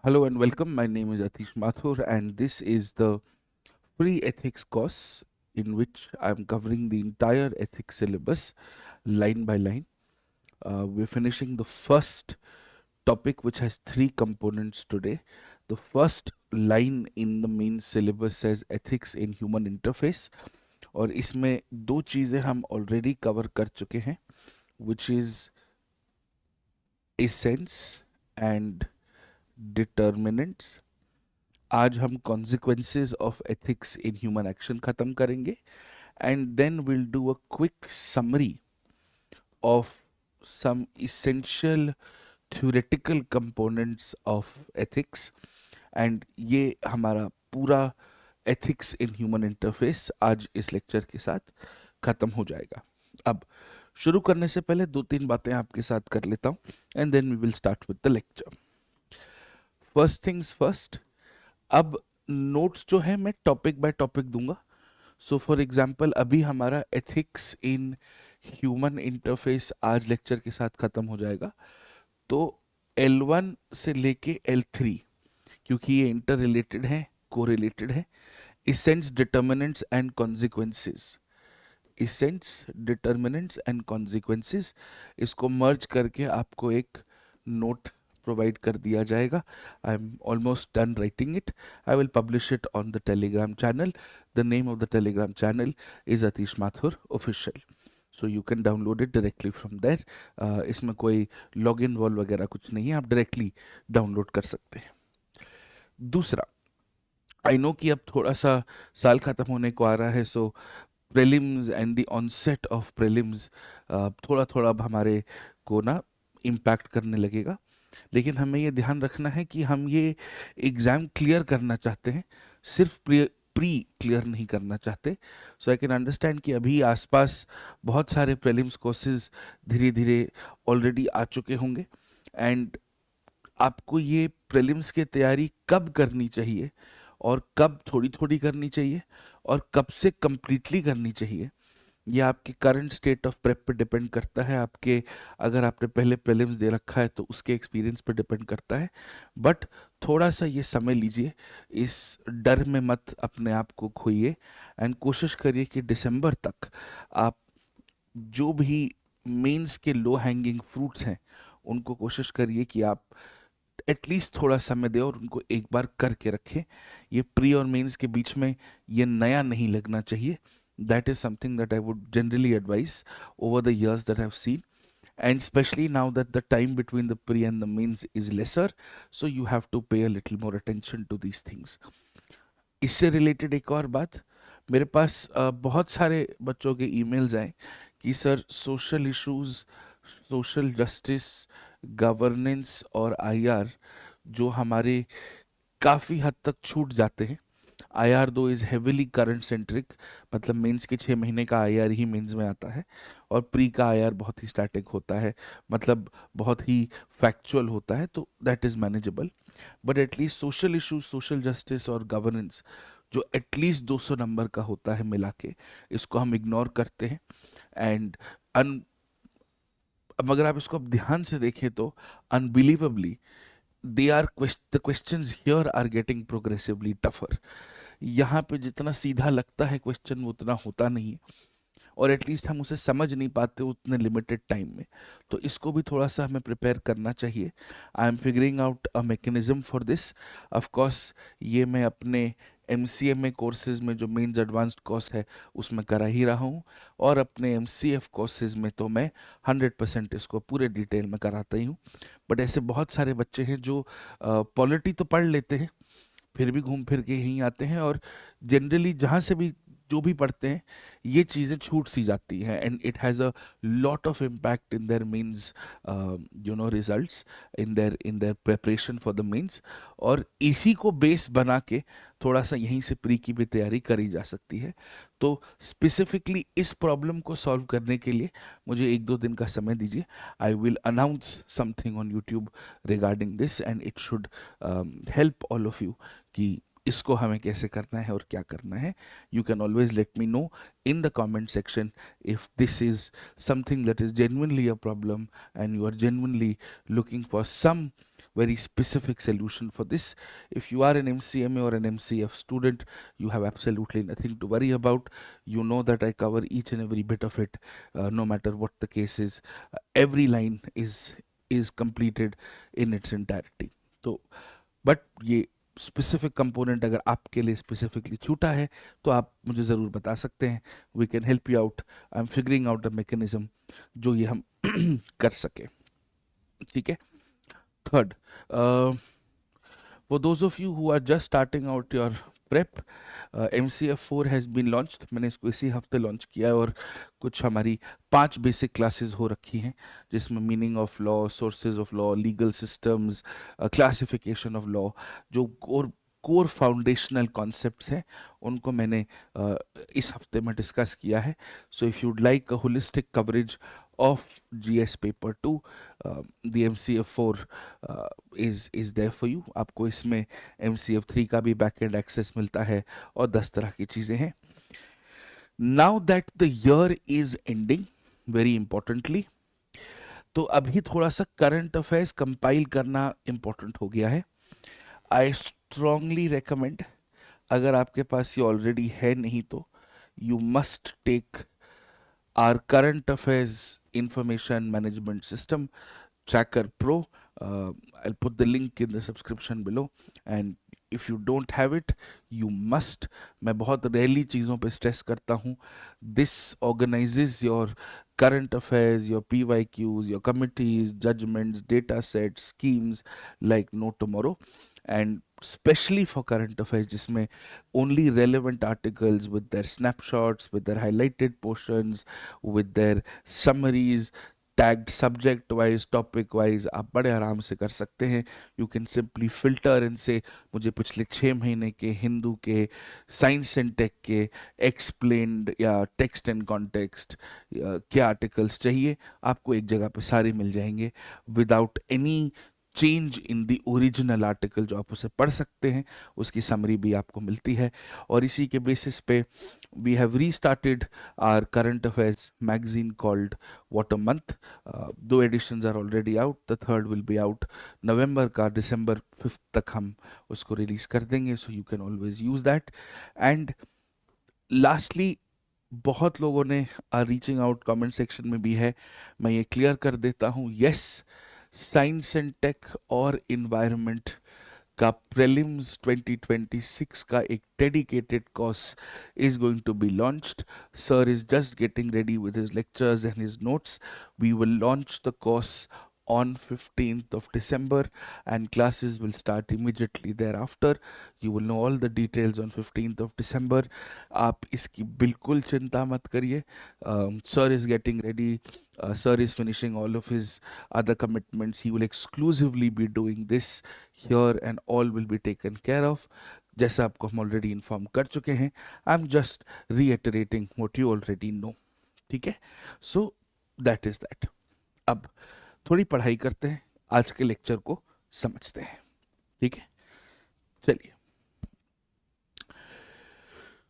Hello and welcome. My name is Atish Mathur, and this is the free ethics course in which I'm covering the entire ethics syllabus line by line. We're finishing the first topic, which has three components today. The first line in the main syllabus says ethics in human interface, और इसमें दो चीज़ें हम already cover कर चुके हैं, which is essence and determinants. आज हम consequences of ethics in human action खत्म करेंगे, and then we'll do a quick summary of some essential theoretical components of ethics, and ये हमारा पूरा ethics in human interface आज इस लेक्चर के साथ खत्म हो जाएगा. अब शुरू करने से पहले दो तीन बातें आपके साथ कर लेता हूँ, and then we will start with the lecture. First things first, अब नोट्स जो है मैं टॉपिक बाय टॉपिक दूंगा. सो फॉर एग्जांपल अभी हमारा एथिक्स इन ह्यूमन इंटरफेस आज लेक्चर के साथ खत्म हो जाएगा. तो L1 से लेके L3, क्योंकि ये इंटर रिलेटेड है, को रिलेटेड है. Essence, determinants and consequences, essence, determinants and consequences, इसको मर्ज करके आपको एक नोट प्रोवाइड कर दिया जाएगा. I am almost done writing it. I will publish it on the Telegram channel. The name of the Telegram channel is Atish Mathur official. So you can download it directly from there. इसमें कोई log in wall वगैरह कुछ नहीं है, आप directly download कर सकते हैं. दूसरा, आई नो कि अब थोड़ा सा साल ख़त्म होने को आ रहा है, so prelims and the onset of prelims थोड़ा थोड़ा अब हमारे को ना इम्पैक्ट करने लगेगा. लेकिन हमें ये ध्यान रखना है कि हम ये एग्ज़ाम क्लियर करना चाहते हैं, सिर्फ प्री क्लियर नहीं करना चाहते. सो आई कैन अंडरस्टैंड कि अभी आसपास बहुत सारे प्रीलिम्स कोर्सेज धीरे धीरे ऑलरेडी आ चुके होंगे, एंड आपको ये प्रीलिम्स की तैयारी कब करनी चाहिए और कब थोड़ी थोड़ी करनी चाहिए और कब से कम्प्लीटली करनी चाहिए, ये आपके करंट स्टेट ऑफ प्रेप पे डिपेंड करता है. आपके, अगर आपने पहले प्रीलिम्स दे रखा है तो उसके एक्सपीरियंस पे डिपेंड करता है. बट थोड़ा सा ये समय लीजिए, इस डर में मत अपने आप को खोइए, एंड कोशिश करिए कि दिसंबर तक आप जो भी मेंस के लो हैंगिंग फ्रूट्स हैं उनको कोशिश करिए कि आप एटलीस्ट थोड़ा समय दें और उनको एक बार करके रखें. ये प्री और मेंस के बीच में ये नया नहीं लगना चाहिए. That is something that I would generally advise over the years that I've seen, and especially now that the time between the pre and the mains is lesser, so you have to pay a little more attention to these things. इससे related एक और बात, मेरे पास बहुत सारे बच्चों के emails आए कि sir social issues, social justice, governance और आईआर जो हमारे काफ़ी हद तक छूट जाते हैं. आईआर दो इज़ हेविली करंट सेंट्रिक, मतलब मेंस के 6 महीने का आईआर ही मेंस में आता है, और प्री का आईआर बहुत ही स्टैटिक होता है, मतलब बहुत ही फैक्चुअल होता है, तो that is manageable. But at least social issues, social justice और गवर्नेंस जो एटलीस्ट 200 नंबर का होता है मिला के, इसको हम इग्नोर करते हैं. एंड अब अगर आप इसको अब ध्यान से देखें तो unbelievably they are the questions here are getting progressively tougher. यहाँ पे जितना सीधा लगता है क्वेश्चन वो उतना होता नहीं है, और एटलीस्ट हम उसे समझ नहीं पाते उतने लिमिटेड टाइम में. तो इसको भी थोड़ा सा हमें प्रिपेयर करना चाहिए. आई am figuring out a mechanism for this. Of course ये मैं अपने MCMA कोर्सेज में जो मेंस एडवांस्ड कोर्स है उसमें करा ही रहा हूँ, और अपने MCF कोर्सेज में तो मैं 100% इसको पूरे डिटेल में कराता ही हूँ. बट ऐसे बहुत सारे बच्चे हैं जो पॉलिटी तो पढ़ लेते हैं, फिर भी घूम फिर के यहीं आते हैं, और जनरली जहाँ से भी जो भी पढ़ते हैं ये चीज़ें छूट सी जाती हैं, and it has a lot of impact in their means results, in their preparation for the means. और इसी को बेस बना के थोड़ा सा यहीं से प्री की भी तैयारी करी जा सकती है. तो स्पेसिफिकली इस प्रॉब्लम को सॉल्व करने के लिए मुझे 1-2 दिन का समय दीजिए. I will announce something on YouTube regarding this, and it should help all of you कि इसको हमें कैसे करना है और क्या करना है. You can always let me know in the comment section if this is something that is genuinely a problem and you are genuinely looking for some very specific solution for this. If you are an MCMA or an MCF student, you have absolutely nothing to worry about. You know that I cover each and every bit of it, no matter what the case is. Every line is completed in its entirety. तो but ये specific component अगर आपके लिए specifically छूटा है तो आप मुझे ज़रूर बता सकते हैं. We can help you out. I am figuring out a mechanism जो ये हम कर सके. ठीक है. Third, for those of you who are just starting out your prep, MCF4 has been launched. मैंने इसको इसी हफ्ते लॉन्च किया है और कुछ हमारी 5 बेसिक क्लासेस हो रखी हैं जिसमें meaning of law, sources of law, legal systems, classification of law, जो कोर फाउंडेशनल कॉन्सेप्ट्स हैं उनको मैंने इस हफ्ते में डिस्कस किया है. So if you'd like a holistic coverage of GS paper 2, the MCF4 is there for you. आपको इसमें MCF3 का भी बैक एंड एक्सेस मिलता है और 10 तरह की चीज़ें हैं. Now that the year is ending, very importantly, तो अभी थोड़ा सा करंट अफेयर्स कंपाइल करना इम्पोर्टेंट हो गया है. आई स्ट्रांगली रेकमेंड, अगर आपके पास ये ऑलरेडी है नहीं तो you must take our current affairs information management system tracker pro. I'll put the link in the subscription below, and if you don't have it you must. मैं बहुत rarely चीज़ों पे stress करता हूँ. This organizes your current affairs, your PYQs, your committees, judgments, data sets, schemes like no tomorrow. And especially for current affairs जिसमें only relevant articles with their snapshots, with their highlighted portions, with their summaries, tagged subject wise, topic wise, आप बड़े आराम से कर सकते हैं. You can simply filter and say मुझे पिछले 6 महीने के हिंदू के, साइंस एंड टेक के, एक्सप्लेन्ड या टेक्स्ट एंड कॉन्टेक्स्ट क्या आर्टिकल्स चाहिए. आपको एक जगह पे सारे मिल जाएंगे without any change in the original article. जो आप उसे पढ़ सकते हैं उसकी समरी भी आपको मिलती है. और इसी के बेसिस पे we have restarted our current affairs magazine called what a month. 2 editions are already out. The third will be out नवंबर का. दिसंबर 5 तक हम उसको रिलीज कर देंगे. So you can always use that. And lastly, बहुत लोगों ने रीचिंग आउट कमेंट सेक्शन में भी है, मैं ये क्लियर कर देता हूँ. यस, साइंस एंड टेक और इन्वायरमेंट का प्रीलिम्स 2026 का एक dedicated course is going to be launched. Sir is just getting ready with his lectures and his notes. We will launch the course on 15th of December and classes will start immediately thereafter. You will know all the details on 15th of December. आप इसकी बिल्कुल चिंता मत करिए. Sir is getting ready. Sir is finishing all of his other commitments. He will exclusively be doing this here and all will be taken care of. जैसा आपको हम already inform कर चुके हैं. I am just reiterating what you already know. ठीक है. So that is that. अब थोड़ी पढ़ाई करते हैं, आज के लेक्चर को समझते हैं. ठीक है, चलिए.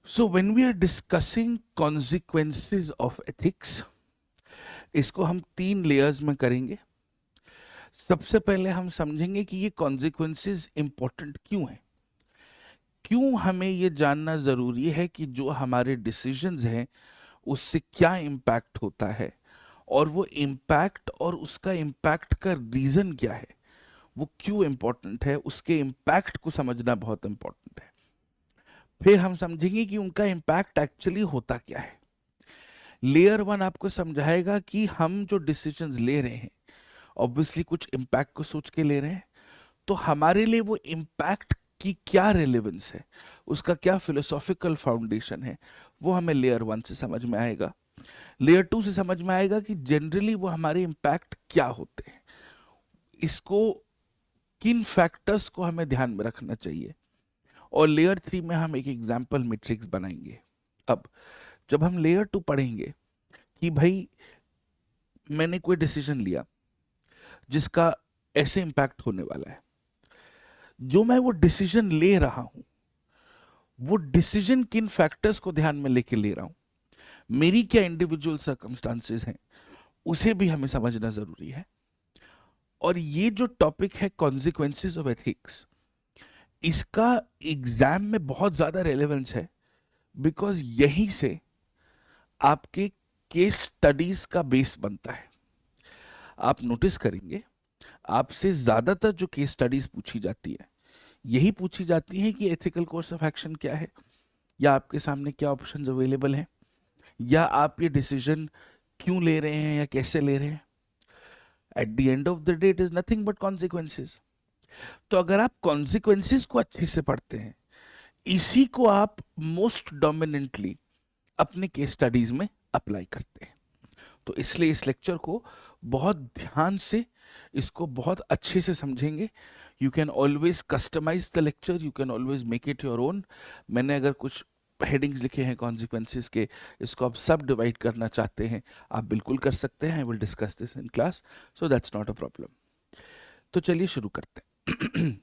So when we are discussing consequences of ethics, इसको हम 3 लेयर्स में करेंगे. सबसे पहले हम समझेंगे कि ये कॉन्सिक्वेंसेस इंपॉर्टेंट क्यों हैं. क्यों हमें ये जानना जरूरी है कि जो हमारे डिसीजंस हैं उससे क्या इम्पैक्ट होता है, और वो इम्पैक्ट और उसका इम्पैक्ट का रीजन क्या है, वो क्यों इम्पोर्टेंट है, उसके इम्पैक्ट को समझना बहुत इम्पोर्टेंट है. फिर हम समझेंगे कि उनका इम्पैक्ट एक्चुअली होता क्या है. लेयर 1 आपको समझाएगा कि हम जो डिसीजंस ले रहे हैं ऑब्वियसली कुछ इम्पैक्ट को सोच के ले रहे हैं, तो हमारे लिए वो इम्पैक्ट की क्या रेलेवेंस है, उसका क्या फिलोसॉफिकल फाउंडेशन है, वो हमें लेयर 1 से समझ में आएगा. लेयर 2 से समझ में आएगा कि जनरली वो हमारे इम्पैक्ट क्या होते हैं, इसको किन फैक्टर्स को हमें ध्यान में रखना चाहिए. और लेयर 3 में हम एक एग्जाम्पल मैट्रिक्स बनाएंगे. अब जब हम लेयर 2 पढ़ेंगे कि भाई मैंने कोई डिसीजन लिया जिसका ऐसे इम्पैक्ट होने वाला है, जो मैं वो डिसीजन ले रहा हूं वो डिसीजन किन फैक्टर्स को ध्यान में लेके ले रहा हूं, मेरी क्या इंडिविजुअल सर्कमस्टांसेस हैं, उसे भी हमें समझना जरूरी है. और ये जो टॉपिक है कॉन्सिक्वेंसेस ऑफ एथिक्स, इसका एग्जाम में बहुत ज्यादा रेलेवेंस है, बिकॉज यहीं से आपके केस स्टडीज का बेस बनता है। आप नोटिस करेंगे आपसे ज्यादातर जो केस स्टडीज पूछी जाती है, यही पूछी जाती है कि एथिकल कोर्स ऑफ एक्शन क्या है, या आपके सामने क्या ऑप्शंस अवेलेबल हैं, या आप ये डिसीजन क्यों ले रहे हैं या कैसे ले रहे हैं। At the end of the day it is nothing but consequences. तो अगर आप कॉन्सिक्वेंसेस को अच्छे से पढ़ते हैं, इसी को आप मोस्ट डोमिनेंटली अपने केस स्टडीज में अप्लाई करते हैं। तो इसलिए इस लेक्चर को बहुत ध्यान से, इसको बहुत अच्छे से समझेंगे। You can always customise the lecture, you can always make it your own. मैंने अगर कुछ हेडिंग्स लिखे हैं कॉन्सिक्वेंसेस के, इसको आप सब डिवाइड करना चाहते हैं, आप बिल्कुल कर सकते हैं। I will discuss this in class, so that's not a problem. तो चलिए शुरू करते हैं।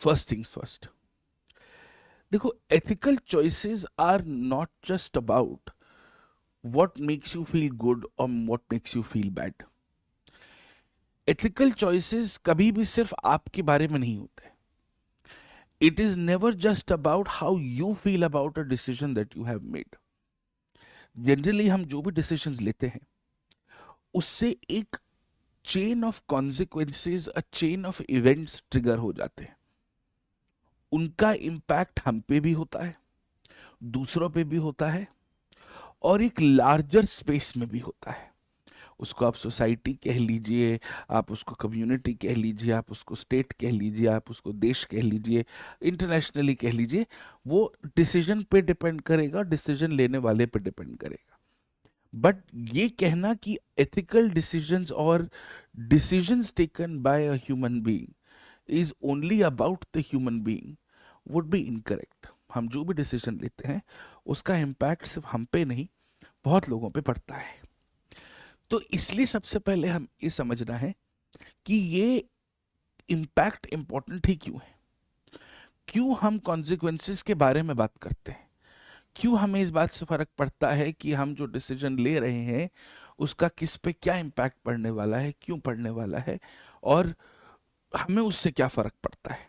फर्स्ट थिंग्स फर्स्ट, देखो, ethical choices are not just about what makes you feel good or what makes you feel bad. Ethical choices कभी भी सिर्फ आपके बारे में नहीं होते। It is never just about how you feel about a decision that you have made. Generally हम जो भी डिसीजंस लेते हैं, उससे एक chain of consequences, a chain of events trigger हो जाते हैं। उनका इम्पैक्ट हम पे भी होता है, दूसरों पे भी होता है, और एक लार्जर स्पेस में भी होता है। उसको आप सोसाइटी कह लीजिए, आप उसको कम्युनिटी कह लीजिए, आप उसको स्टेट कह लीजिए, आप उसको देश कह लीजिए, इंटरनेशनली कह लीजिए। वो डिसीजन पे डिपेंड करेगा, डिसीजन लेने वाले पे डिपेंड करेगा। बट ये कहना कि एथिकल डिसीजंस और decisions taken by a human being is only about the human being would be incorrect. हम जो भी डिसीजन लेते हैं, उसका इम्पैक्ट सिर्फ हम पे नहीं, बहुत लोगों पे पड़ता है। तो इसलिए सबसे पहले हम ये समझना है कि ये इम्पैक्ट इंपॉर्टेंट ही क्यों है, क्यों हम कॉन्सिक्वेंसेस के बारे में बात करते हैं, क्यों हमें इस बात से फर्क पड़ता है कि हम जो डिसीजन ले रहे हैं उसका किस पे क्या इम्पैक्ट पड़ने वाला है, क्यों पड़ने वाला है, और हमें उससे क्या फर्क पड़ता है।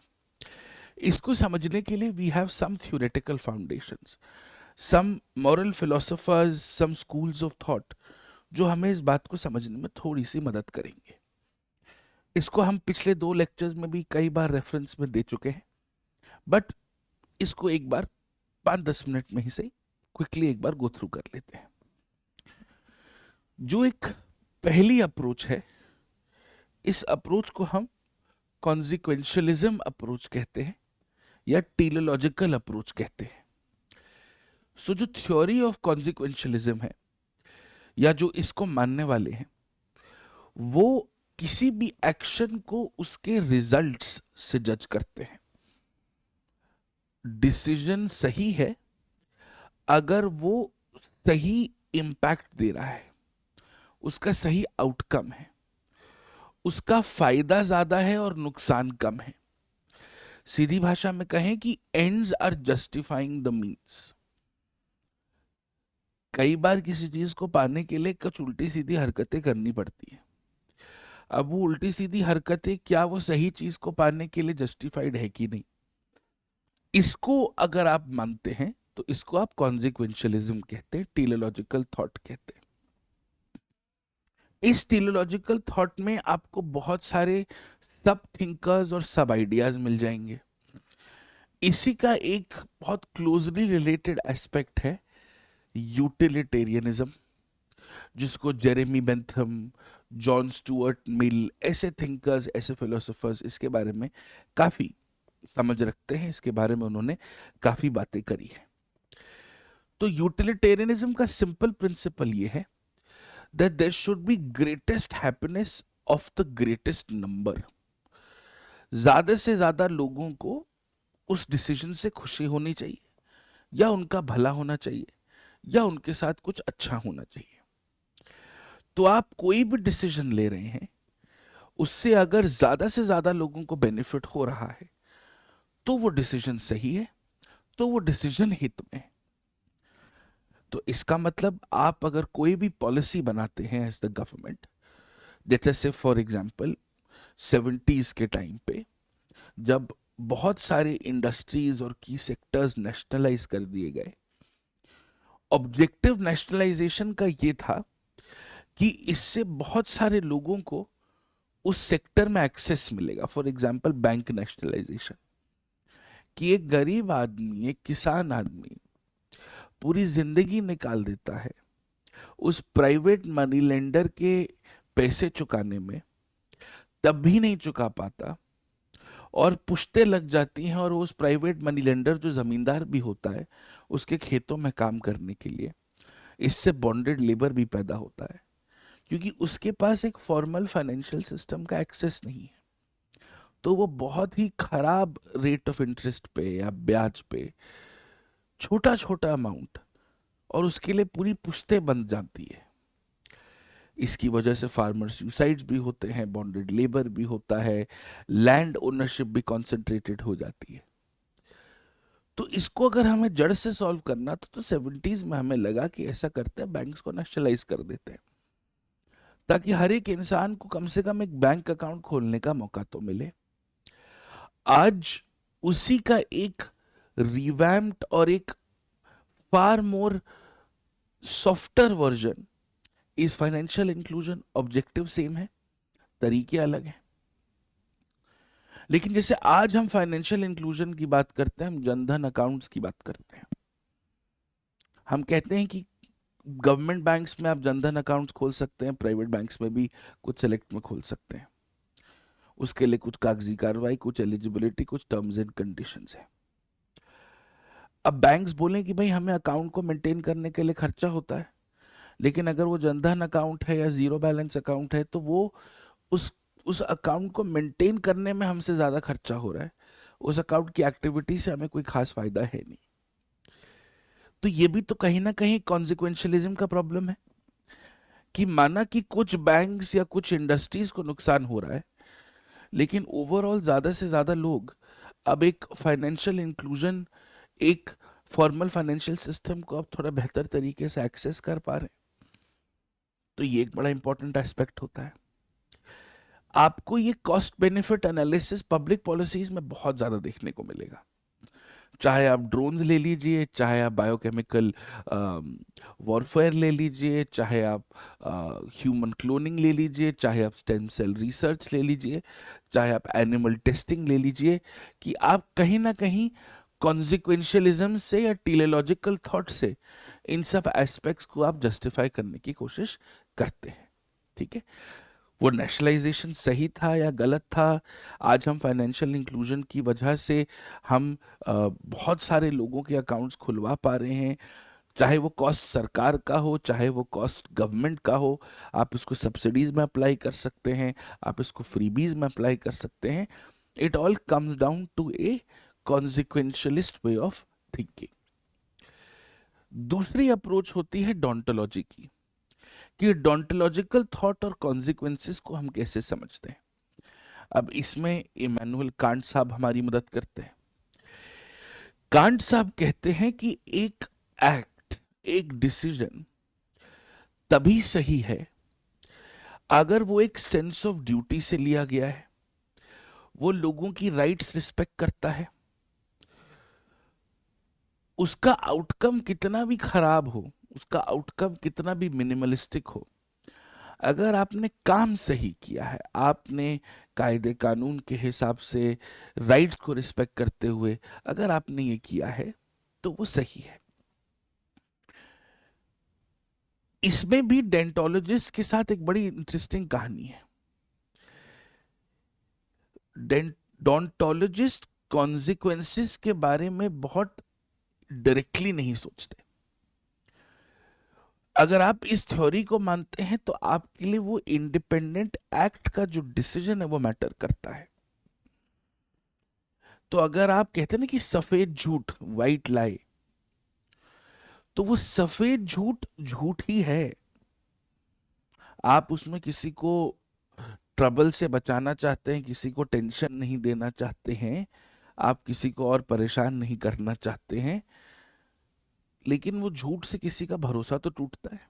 इसको समझने के लिए we have some theoretical foundations, some moral philosophers, some schools of thought, जो हमें इस बात को समझने में थोड़ी सी मदद करेंगे। इसको हम पिछले 2 लेक्चर्स में भी कई बार रेफरेंस में दे चुके हैं, बट इसको एक बार 5-10 मिनट में ही सही क्विकली एक बार गो थ्रू कर लेते हैं। जो एक पहली अप्रोच है, इस अप्रोच को हम कॉन्सिक्वेंशलिज्म अप्रोच कहते हैं या टीलोलॉजिकल अप्रोच कहते हैं। सो जो थ्योरी ऑफ कॉन्सिक्वेंशलिज्म है, या जो इसको मानने वाले हैं, वो किसी भी एक्शन को उसके रिजल्ट्स से जज करते हैं। डिसीजन सही है अगर वो सही इंपैक्ट दे रहा है, उसका सही आउटकम है, उसका फायदा ज्यादा है और नुकसान कम है। सीधी भाषा में कहें कि ends are justifying the means. कई बार किसी चीज को पाने के लिए कुछ उल्टी सीधी हरकतें करनी पड़ती है। अब वो उल्टी सीधी हरकतें क्या वो सही चीज को पाने के लिए जस्टिफाइड है कि नहीं, इसको अगर आप मानते हैं तो इसको आप कॉन्सिक्वेंशलिज्म कहते हैं, टीलोलॉजिकल थॉट कहते हैं। इस टीलोलॉजिकल थॉट में आपको बहुत सारे सब थिंकर्स और सब आइडियाज मिल जाएंगे। इसी का एक बहुत क्लोजली रिलेटेड एस्पेक्ट है यूटिलिटेरियनिज्म, जिसको Jeremy Bentham, John Stuart Mill, ऐसे थिंकर्स, ऐसे फिलोसोफर्स इसके बारे में काफी समझ रखते हैं, इसके बारे में उन्होंने काफी बातें करी है। तो यूटिलिटेरियनिज्म का सिंपल प्रिंसिपल ये है that there should be greatest happiness of the greatest number। ज्यादा से ज्यादा लोगों को उस डिसीजन से खुशी होनी चाहिए, या उनका भला होना चाहिए, या उनके साथ कुछ अच्छा होना चाहिए। तो आप कोई भी डिसीजन ले रहे हैं, उससे अगर ज्यादा से ज्यादा लोगों को बेनिफिट हो रहा है तो वो डिसीजन सही है, तो वो डिसीजन हित में है। तो इसका मतलब आप अगर कोई भी पॉलिसी बनाते हैं एज द गवर्नमेंट, जैसे से फॉर एग्जांपल 70s के टाइम पे जब बहुत सारे इंडस्ट्रीज और की सेक्टर्स नेशनलाइज कर दिए गए, ऑब्जेक्टिव नेशनलाइजेशन का ये था कि इससे बहुत सारे लोगों को उस सेक्टर में एक्सेस मिलेगा। फॉर एग्जांपल बैंक नेशनलाइजेशन, कि एक गरीब आदमी, एक किसान आदमी पूरी जिंदगी निकाल देता है उस प्राइवेट मनी लेंडर के पैसे चुकाने में, तब भी नहीं चुका पाता और पुश्तें लग जाती हैं, और उस प्राइवेट मनी लेंडर जो जमींदार भी होता है उसके खेतों में काम करने के लिए, इससे बॉन्डेड लेबर भी पैदा होता है, क्योंकि उसके पास एक फॉर्मल फाइनेंशियल सिस्टम का एक्सेस नहीं है। तो वो बहुत ही खराब रेट ऑफ इंटरेस्ट पे या ब्याज पे छोटा छोटा अमाउंट, और उसके लिए पूरी पुश्तें बन जाती है। इसकी वजह से फार्मर सुसाइड्स भी होते हैं, बॉन्डेड लेबर भी होता है, लैंड ओनरशिप भी कॉन्सेंट्रेटेड हो जाती है। तो इसको अगर हमें जड़ से सॉल्व करना तो 70s में हमें लगा कि ऐसा करते हैं, बैंक्स को नेशनलाइज कर देते हैं, ताकि हर एक इंसान को कम से कम एक बैंक अकाउंट खोलने का मौका तो मिले। आज उसी का एक रिवैम्प्ड और एक far more softer version is financial inclusion. Objective same है, तरीके अलग हैं, लेकिन जैसे आज हम फाइनेंशियल इंक्लूजन की बात करते हैं, हम जनधन अकाउंट्स की बात करते हैं, हम कहते हैं कि गवर्नमेंट बैंक्स में आप जनधन अकाउंट्स खोल सकते हैं, प्राइवेट बैंक्स में भी कुछ सेलेक्ट में खोल सकते हैं। उसके लिए कुछ कागजी कार्रवाई, कुछ एलिजिबिलिटी, कुछ टर्म्स एंड कंडीशंस है। अब बैंक्स बोलें कि भाई हमें अकाउंट को मेंटेन करने के लिए खर्चा होता है, लेकिन अगर वो जनधन अकाउंट है या जीरो बैलेंस अकाउंट है तो वो उस उस अकाउंट को मेंटेन करने में हमसे ज्यादा खर्चा हो रहा है, उस अकाउंट की एक्टिविटी से हमें कोई खास फायदा है नहीं। तो ये भी तो कहीं ना कहीं कॉन्सिक्वेंशलिज्म का प्रॉब्लम है, कि माना कि कुछ बैंक्स या कुछ इंडस्ट्रीज को नुकसान हो रहा है, लेकिन ओवरऑल ज्यादा से ज्यादा लोग अब एक फाइनेंशियल इंक्लूजन, एक फॉर्मल फाइनेंशियल सिस्टम को अब थोड़ा बेहतर तरीके से एक्सेस कर पा रहे हैं। तो ये एक बड़ा इंपॉर्टेंट एस्पेक्ट होता है। आपको ये cost benefit analysis public policies में बहुत ज्यादा देखने को मिलेगा, चाहे आप ड्रोन्स ले लीजिए, चाहे आप बायोकेमिकल वॉरफेयर ले लीजिए, चाहे आप ह्यूमन क्लोनिंग ले लीजिए, चाहे आप स्टेम सेल रिसर्च ले लीजिए, चाहे आप एनिमल टेस्टिंग ले लीजिए, कि आप कहीं ना कहीं कॉन्सिक्वेंशलिज्म से या टीलेलॉजिकल थॉट से इन सब एस्पेक्ट्स को आप जस्टिफाई करने की कोशिश करते हैं। ठीक है, वो नेशनलाइजेशन सही था या गलत था, आज हम फाइनेंशियल इंक्लूजन की वजह से हम बहुत सारे लोगों के अकाउंट्स खुलवा पा रहे हैं, चाहे वो कॉस्ट सरकार का हो, चाहे वो कॉस्ट गवर्नमेंट का हो। आप इसको सब्सिडीज में अप्लाई कर सकते हैं, आप इसको फ्रीबीज में अप्लाई कर सकते हैं। It all comes down to a consequentialist way of thinking. दूसरी अप्रोच होती है डोंटोलॉजी की, कि डोंटोलॉजिकल थॉट और कॉन्सिक्वेंसेस को हम कैसे समझते हैं। अब इसमें इमैनुअल कांट साहब हमारी मदद करते हैं। कांट साहब कहते हैं कि एक एक्ट, एक डिसीजन तभी सही है अगर वो एक सेंस ऑफ ड्यूटी से लिया गया है, वो लोगों की राइट्स रिस्पेक्ट करता है, उसका आउटकम कितना भी खराब हो, उसका आउटकम कितना भी मिनिमलिस्टिक हो, अगर आपने काम सही किया है, आपने कायदे कानून के हिसाब से राइट्स को रिस्पेक्ट करते हुए अगर आपने ये किया है, तो वो सही है। इसमें भी डेंटोलॉजिस्ट के साथ एक बड़ी इंटरेस्टिंग कहानी है। डोंटोलॉजिस्ट कॉन्सिक्वेंसेस के बारे में बहुत डायरेक्टली नहीं सोचते। अगर आप इस थ्योरी को मानते हैं तो आपके लिए वो इंडिपेंडेंट एक्ट का जो डिसीजन है वो मैटर करता है। तो अगर आप कहते हैं ना कि सफेद झूठ, व्हाइट लाई, तो वो सफेद झूठ झूठ ही है। आप उसमें किसी को ट्रबल से बचाना चाहते हैं, किसी को टेंशन नहीं देना चाहते हैं, आप किसी को और परेशान नहीं करना चाहते हैं, लेकिन वो झूठ से किसी का भरोसा तो टूटता है।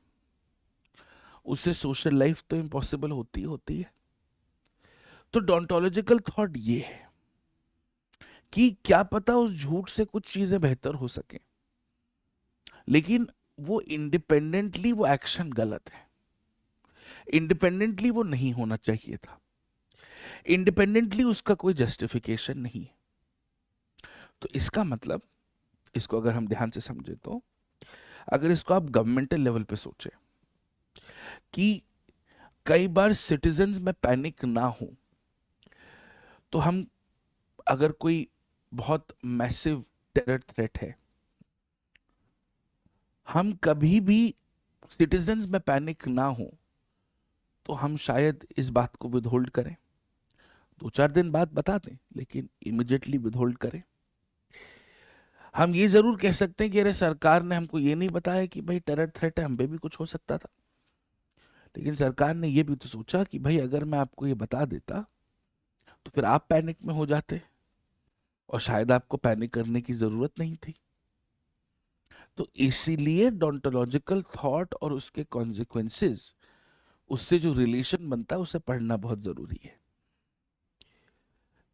उससे सोशल लाइफ तो इम्पॉसिबल होती होती है। तो डोंटोलॉजिकल थॉट ये है कि क्या पता उस झूठ से कुछ चीजें बेहतर हो सके, लेकिन वो इंडिपेंडेंटली वो एक्शन गलत है, इंडिपेंडेंटली वो नहीं होना चाहिए था, इंडिपेंडेंटली उसका कोई जस्टिफिकेशन नहीं है। तो इसका मतलब, इसको अगर हम ध्यान से समझे तो, अगर इसको आप गवर्नमेंटल लेवल पे सोचे कि कई बार सिटीजन्स में पैनिक ना हो, तो हम, अगर कोई बहुत मैसिव टेरर थ्रेट है, हम कभी भी सिटीजन्स में पैनिक ना हो तो हम शायद इस बात को विदहोल्ड करें, 2-4 दिन बाद बता दें, लेकिन इमिडिएटली विदहोल्ड करें। हम ये जरूर कह सकते हैं कि अरे सरकार ने हमको ये नहीं बताया कि भाई टेरर थ्रेट है, हम पे भी कुछ हो सकता था। लेकिन सरकार ने ये भी तो सोचा कि भाई अगर मैं आपको ये बता देता तो फिर आप पैनिक में हो जाते, और शायद आपको पैनिक करने की जरूरत नहीं थी। तो इसीलिए डोंटोलॉजिकल थॉट और उसके कॉन्सिक्वेंसेस, उससे जो रिलेशन बनता है, उसे पढ़ना बहुत जरूरी है।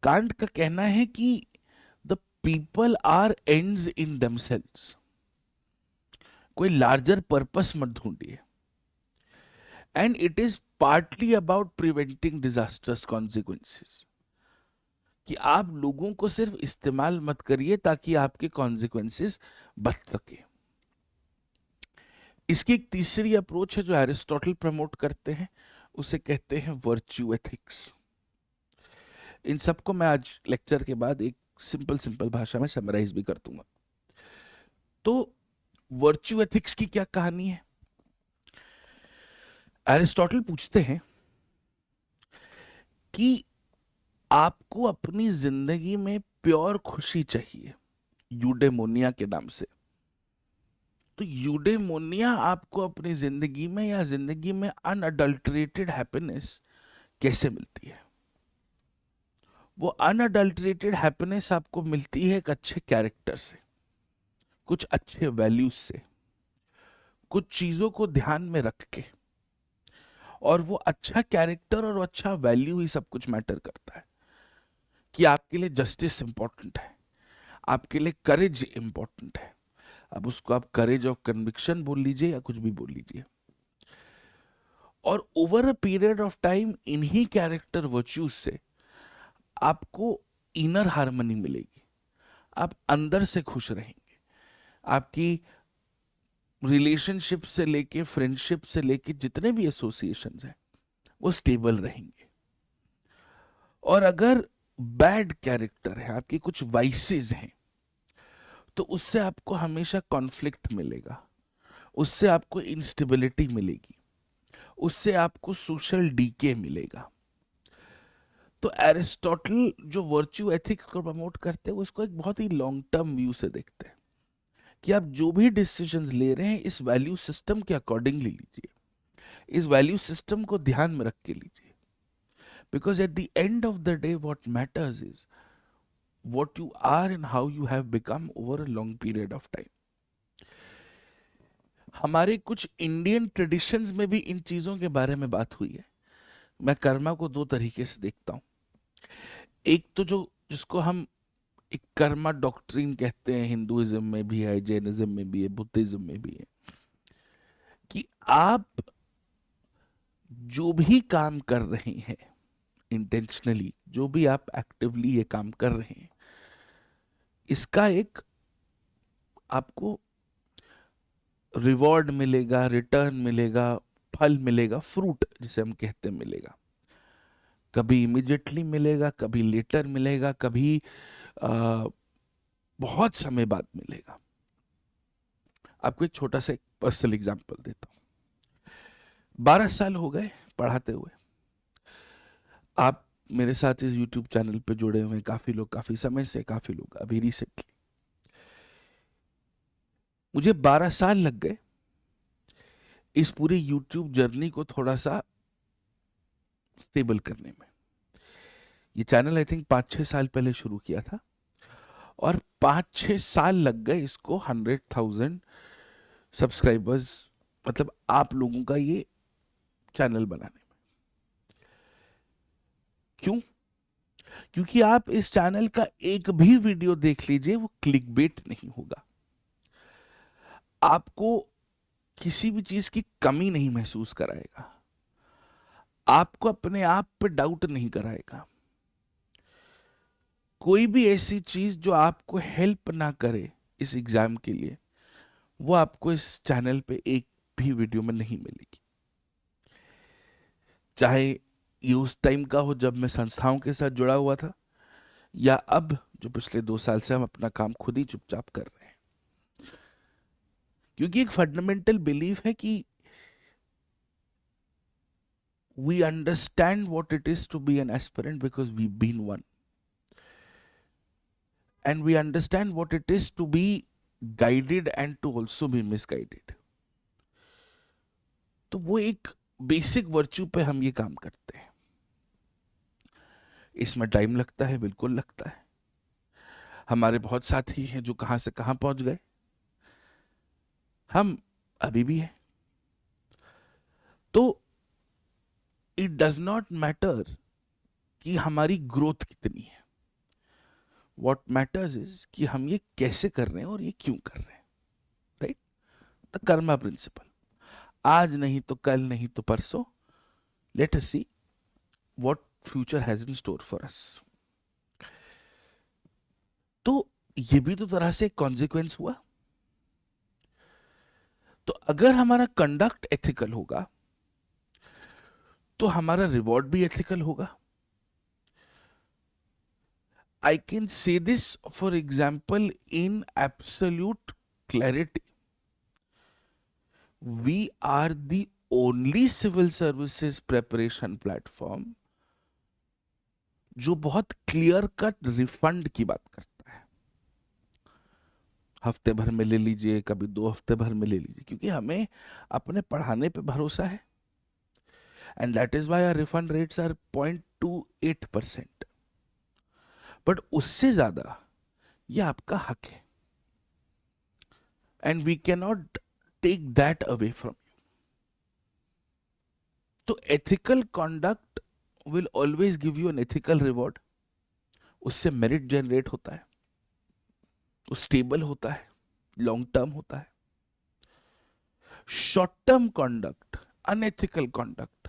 कांट का कहना है कि the people are ends in themselves, कोई लार्जर पर्पस मत ढूंढिए, and it is partly about preventing disasters consequences, कि आप लोगों को सिर्फ इस्तेमाल मत करिए ताकि आपके कॉन्सिक्वेंसेस बच सके। इसकी एक तीसरी अप्रोच है जो एरिस्टोटल प्रमोट करते हैं, उसे कहते हैं वर्च्यू एथिक्स। इन सबको मैं आज लेक्चर के बाद एक सिंपल सिंपल भाषा में समराइज भी कर दूंगा। तो वर्च्यू एथिक्स की क्या कहानी है? एरिस्टोटल पूछते हैं कि आपको अपनी जिंदगी में प्योर खुशी चाहिए, यूडेमोनिया के नाम से। तो यूडेमोनिया आपको अपनी जिंदगी में, या जिंदगी में अनअडल्टरेटेड हैप्पीनेस कैसे मिलती है? वो अनअडल्टरेटेड हैप्पीनेस आपको मिलती है एक अच्छे कैरेक्टर से, कुछ अच्छे वैल्यूज से, कुछ चीजों को ध्यान में रख के। और वो अच्छा कैरेक्टर और अच्छा वैल्यू ही सब कुछ मैटर करता है, कि आपके लिए जस्टिस इंपॉर्टेंट है, आपके लिए करेज इंपॉर्टेंट है। अब उसको आप करेज ऑफ कन्विक्शन बोल लीजिए या कुछ भी बोल लीजिए। और over a period of time इन्हीं कैरेक्टर वर्च्यूज से आपको इनर हार्मनी मिलेगी, आप अंदर से खुश रहेंगे, आपकी रिलेशनशिप से लेके, फ्रेंडशिप से लेके, जितने भी एसोसिएशंस हैं वो स्टेबल रहेंगे। और अगर बैड कैरेक्टर है, आपकी कुछ वाइसेस हैं, तो उससे आपको हमेशा कॉन्फ्लिक्ट मिलेगा, उससे आपको इंस्टेबिलिटी मिलेगी, उससे आपको सोशल डीके मिलेगा। तो एरिस्टोटल जो वर्च्यू एथिक्स को प्रमोट करते हैं, वो इसको एक बहुत ही लॉन्ग टर्म व्यू से देखते हैं, कि आप जो भी डिसीजंस ले रहे हैं इस वैल्यू सिस्टम के अकॉर्डिंगली लीजिए, इस वैल्यू सिस्टम को ध्यान में रख के लीजिए। Because at the end of the day what matters is what you are and how you have become over a long period of time. हमारे कुछ इंडियन ट्रेडिशंस में भी इन चीजों के बारे में बात हुई है। मैं कर्मा को 2 तरीके से देखता हूं। एक तो जो, जिसको हम एक कर्मा डॉक्ट्रिन कहते हैं, हिंदुइज्म में भी है, जैनिज्म में भी है, बुद्धिज्म में भी है, कि आप जो भी काम कर रहे हैं इंटेंशनली, जो भी आप एक्टिवली ये काम कर रहे हैं, इसका एक आपको रिवॉर्ड मिलेगा, रिटर्न मिलेगा, फल मिलेगा, फ्रूट जिसे हम कहते हैं मिलेगा। कभी इमिडिएटली मिलेगा, कभी लेटर मिलेगा, कभी आ, बहुत समय बाद मिलेगा। आपको एक छोटा सा पर्सनल एग्जांपल देता हूँ। 12 साल हो गए पढ़ाते हुए। आप मेरे साथ इस YouTube चैनल पे जुड़े हुए हैं, काफी लोग काफी समय से, काफी लोग अभी रिसेंटली। मुझे 12 साल लग गए इस पूरी YouTube जर्नी को थोड़ा सा स्टेबल करने में। ये चैनल आई थिंक 5-6 साल पहले शुरू किया था, और 5-6 साल लग गए इसको 100,000 सब्सक्राइबर्स, मतलब आप लोगों का ये चैनल बनाने में। क्यों? क्योंकि आप इस चैनल का एक भी वीडियो देख लीजिए, वो क्लिकबेट नहीं होगा, आपको किसी भी चीज की कमी नहीं महसूस कराएगा, आपको अपने आप पे डाउट नहीं कराएगा। कोई भी ऐसी चीज जो आपको हेल्प ना करे इस एग्जाम के लिए, वो आपको इस चैनल पे एक भी वीडियो में नहीं मिलेगी। चाहे ये उस टाइम का हो जब मैं संस्थाओं के साथ जुड़ा हुआ था, या अब जो पिछले 2 साल से हम अपना काम खुद ही चुपचाप कर रहे हैं। क्योंकि एक फंडामेंटल बिलीफ है कि we understand what it is to be an aspirant because we've been one, and we understand what it is to be guided and to also be misguided. तो वो एक बेसिक वर्च्यू पे हम ये काम करते हैं। इसमें टाइम लगता है, बिल्कुल लगता है। हमारे बहुत साथी हैं जो कहां से कहां पहुंच गए, हम अभी भी हैं। तो इट डज नॉट मैटर कि हमारी ग्रोथ कितनी है, वॉट मैटर्स इज कि हम ये कैसे कर रहे हैं और ये क्यों कर रहे हैं। राइट? The karma principle. आज नहीं तो कल, नहीं तो परसों, let us see what future has in store for us. तो ये भी तो तरह से कॉन्सिक्वेंस हुआ। तो अगर हमारा कंडक्ट एथिकल होगा तो हमारा रिवॉर्ड भी एथिकल होगा। I can say this, for example, in absolute clarity. We are the only civil services preparation platform जो बहुत क्लियर कट रिफंड की बात करता है। हफ्ते भर में ले लीजिए, कभी 2 हफ्ते भर में ले लीजिए, क्योंकि हमें अपने पढ़ाने पे भरोसा है। And that is why our refund rates are 0.28%। But उससे ज्यादा ये आपका हक है, and we can not take that away from you. तो ethical conduct will always give you an ethical reward. उससे मेरिट जनरेट होता है, वो स्टेबल होता है, लॉन्ग टर्म होता है। Short term conduct, unethical conduct,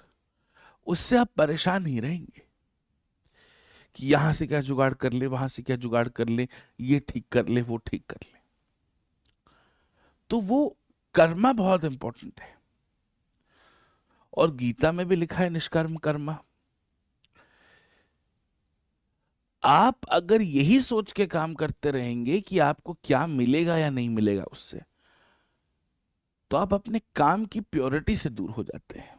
उससे आप परेशान ही रहेंगे कि यहां से क्या जुगाड़ कर ले, वहां से क्या जुगाड़ कर ले, ये ठीक कर ले, वो ठीक कर ले। तो वो कर्मा बहुत इंपॉर्टेंट है, और गीता में भी लिखा है निष्कर्म कर्मा। आप अगर यही सोच के काम करते रहेंगे कि आपको क्या मिलेगा या नहीं मिलेगा उससे, तो आप अपने काम की प्योरिटी से दूर हो जाते हैं।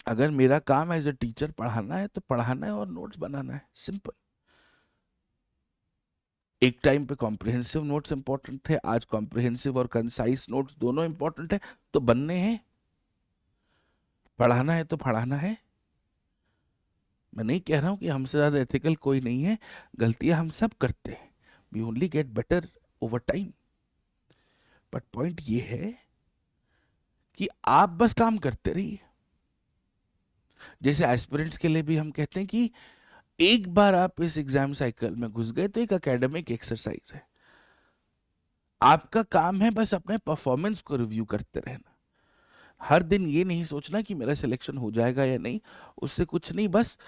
अगर मेरा काम एज ए टीचर पढ़ाना है तो पढ़ाना है और नोट्स बनाना है, सिंपल। एक टाइम पे कॉम्प्रिहेंसिव नोट्स इंपॉर्टेंट थे, आज कॉम्प्रिहेंसिव और कंसाइज नोट्स दोनों इंपॉर्टेंट है। तो बनने हैं, पढ़ाना है तो पढ़ाना है। मैं नहीं कह रहा हूं कि हमसे ज्यादा एथिकल कोई नहीं है, गलतियां हम सब करते हैं, we only get better over time. But point ये है कि आप बस काम करते रहिए। जैसे एस्पिरेंट्स के लिए भी हम कहते हैं कि एक बार आप इस एग्जाम साइकिल में घुस गए तो एक एकेडमिक एक्सरसाइज है। आपका काम है बस अपने परफॉर्मेंस को रिव्यू करते रहना। हर दिन ये नहीं सोचना कि मेरा सिलेक्शन हो जाएगा या नहीं, उससे कुछ नहीं, बस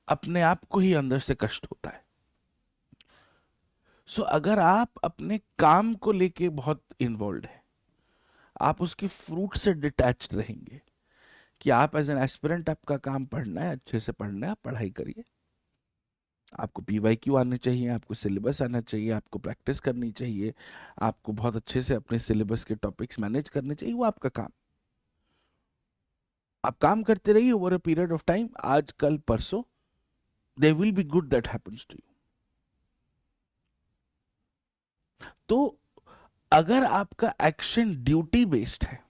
अपने आप को ही अंदर से कष्ट होता है। सो अगर आप अपने काम को लेके बहुत इन्वॉल्व है, आप उसके फ्रूट से डिटैच्ड रहेंगे कि आप एज एन एस्पिरेंट, आपका काम पढ़ना है, अच्छे से पढ़ना है, आप पढ़ाई करिए। आपको पीवाईक्यू आने चाहिए, आपको सिलेबस आना चाहिए, आपको प्रैक्टिस करनी चाहिए, आपको बहुत अच्छे से अपने सिलेबस के टॉपिक्स मैनेज करने चाहिए, वो आपका काम। आप काम करते रहिए over a period of time, आज कल परसों there will be good that happens to you. तो अगर आपका एक्शन ड्यूटी बेस्ड है,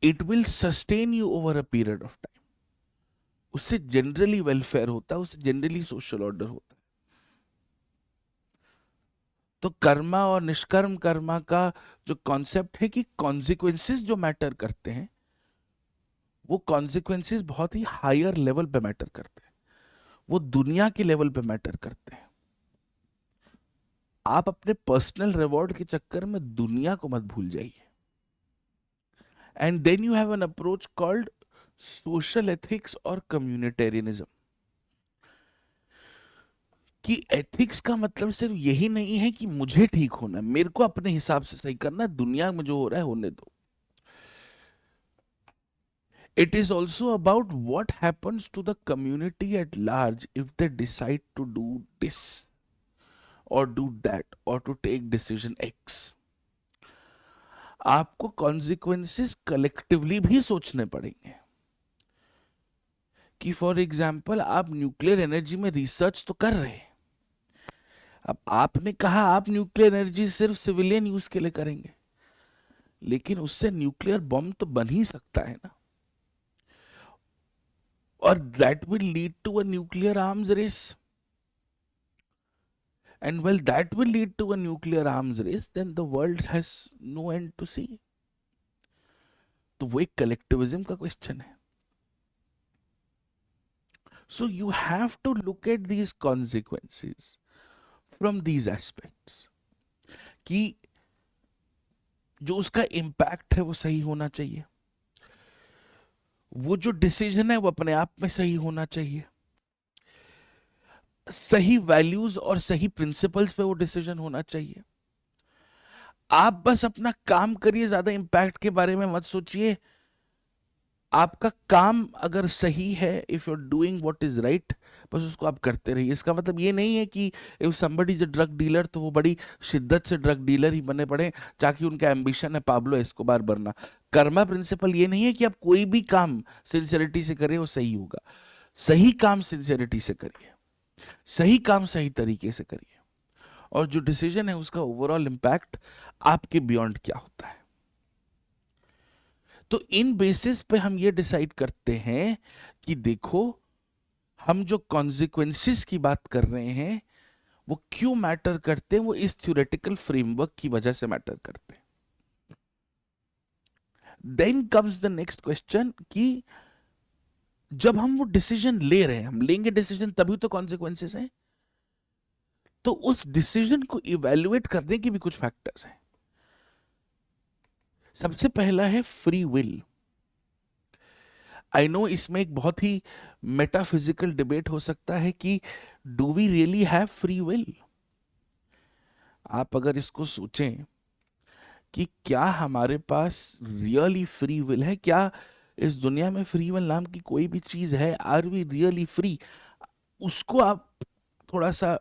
it will sustain you over a period of time. उससे जनरली वेलफेयर होता है, उससे जनरली सोशल ऑर्डर होता है। तो कर्मा और निष्कर्म कर्मा का जो कॉन्सेप्ट है कि कॉन्सिक्वेंसेस जो मैटर करते हैं, वो कॉन्सिक्वेंसेस बहुत ही हायर लेवल पे मैटर करते हैं, वो दुनिया के लेवल पे मैटर करते हैं। आप अपने पर्सनल रिवॉर्ड के चक्कर में दुनिया को मत भूल जाइए। And then you have an approach called social ethics और कम्युनिटेरियनिज्म। कि एथिक्स का मतलब सिर्फ यही नहीं है कि मुझे ठीक होना है, मेरे को अपने हिसाब से सही करना है, दुनिया में जो हो रहा है होने दो। It is also about what happens to the community at large if they decide to do this or do that or to take decision X. आपको consequences कलेक्टिवली भी सोचने पड़ेंगे कि फॉर एग्जाम्पल आप न्यूक्लियर एनर्जी में research तो कर रहे हैं, अब आपने कहा आप न्यूक्लियर एनर्जी सिर्फ सिविलियन यूज के लिए करेंगे, लेकिन उससे न्यूक्लियर बॉम्ब तो बन ही सकता है ना, और that will lead to a nuclear arms race. And well, that will lead to a nuclear arms race, then the world has no end to see. तो वो एक कलेक्टिविज्म का क्वेश्चन है। So you have to look at these consequences from these aspects कि जो उसका impact है वो सही होना चाहिए, वो जो डिसीजन है वो अपने आप में सही होना चाहिए, सही वैल्यूज और सही प्रिंसिपल्स पे वो डिसीजन होना चाहिए। आप बस अपना काम करिए, ज्यादा इम्पैक्ट के बारे में मत सोचिए। आपका काम अगर सही है, if you are doing what is right, बस उसको आप करते रहिए। इसका मतलब ये नहीं है कि if somebody is a drug dealer तो वो बड़ी शिद्दत से ड्रग डीलर ही बने पड़े, ताकि उनका एम्बिशन है पाब्लो एस्कोबार बनना। कर्मा प्रिंसिपल ये नहीं है कि आप कोई भी काम सिंसियरिटी से करें वो सही होगा। सही काम सिंसियरिटी से करिए, सही काम सही तरीके से करिए, और जो डिसीजन है उसका ओवरऑल इम्पैक्ट आपके बियॉन्ड क्या होता है। तो इन बेसिस पे हम ये डिसाइड करते हैं कि देखो, हम जो कॉन्सिक्वेंसेस की बात कर रहे हैं वो क्यों मैटर करते हैं, वो इस थ्योरेटिकल फ्रेमवर्क की वजह से मैटर करते हैं। Then comes the next question कि जब हम वो डिसीजन ले रहे हैं, हम लेंगे डिसीजन तभी तो कॉन्सिक्वेंसेस हैं, तो उस डिसीजन को इवेल्युएट करने की भी कुछ फैक्टर्स हैं। सबसे पहला है फ्री विल। आई नो इसमें एक बहुत ही मेटाफिजिकल डिबेट हो सकता है कि do we really have free will. आप अगर इसको सोचें कि क्या हमारे पास रियली फ्री विल है, क्या इस दुनिया में फ्री विल नाम की कोई भी चीज है, आर वी रियली फ्री, उसको आप थोड़ा सा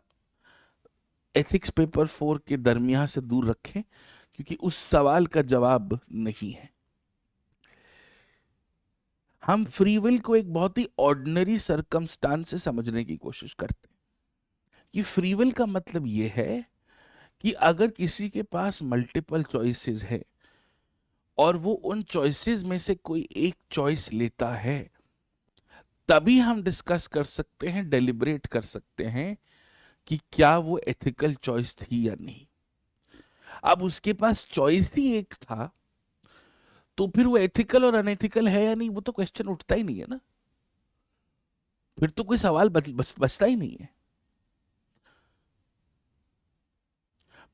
एथिक्स पेपर 4 के दरमियान से दूर रखें, क्योंकि उस सवाल का जवाब नहीं है। हम फ्री विल को एक बहुत ही ऑर्डिनरी सरकमस्टांस से समझने की कोशिश करते हैं कि फ्री विल का मतलब यह है कि अगर किसी के पास मल्टीपल चॉइसेस है और वो उन चॉइसेस में से कोई एक चॉइस लेता है, तभी हम डिस्कस कर सकते हैं, डेलिब्रेट कर सकते हैं कि क्या वो एथिकल चॉइस थी या नहीं। अब उसके पास चॉइस ही एक था, तो फिर वो एथिकल और अनएथिकल है या नहीं, वो तो क्वेश्चन उठता ही नहीं है ना, फिर तो कोई सवाल बचता ही नहीं है,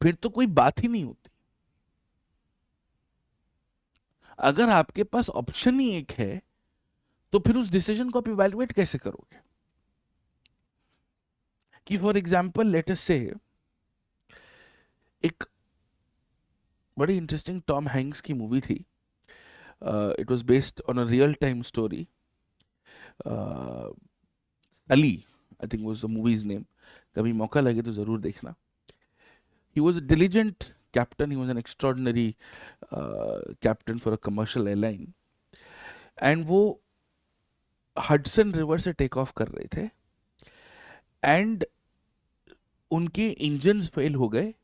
फिर तो कोई बात ही नहीं होती। अगर आपके पास ऑप्शन ही एक है, तो फिर उस डिसीजन को आप इवैल्यूएट कैसे करोगे? कि फॉर एग्जाम्पल लेट अस से एक बड़ी इंटरेस्टिंग टॉम हैंक्स की मूवी थी, it was based on a real time story, Ali I think was the movies name, कभी मौका लगे तो जरूर देखना। He was a diligent captain, he was an extraordinary captain for a commercial airline, and वो Hudson river से take off कर रहे थे एंड उनके इंजन्स फेल हो गए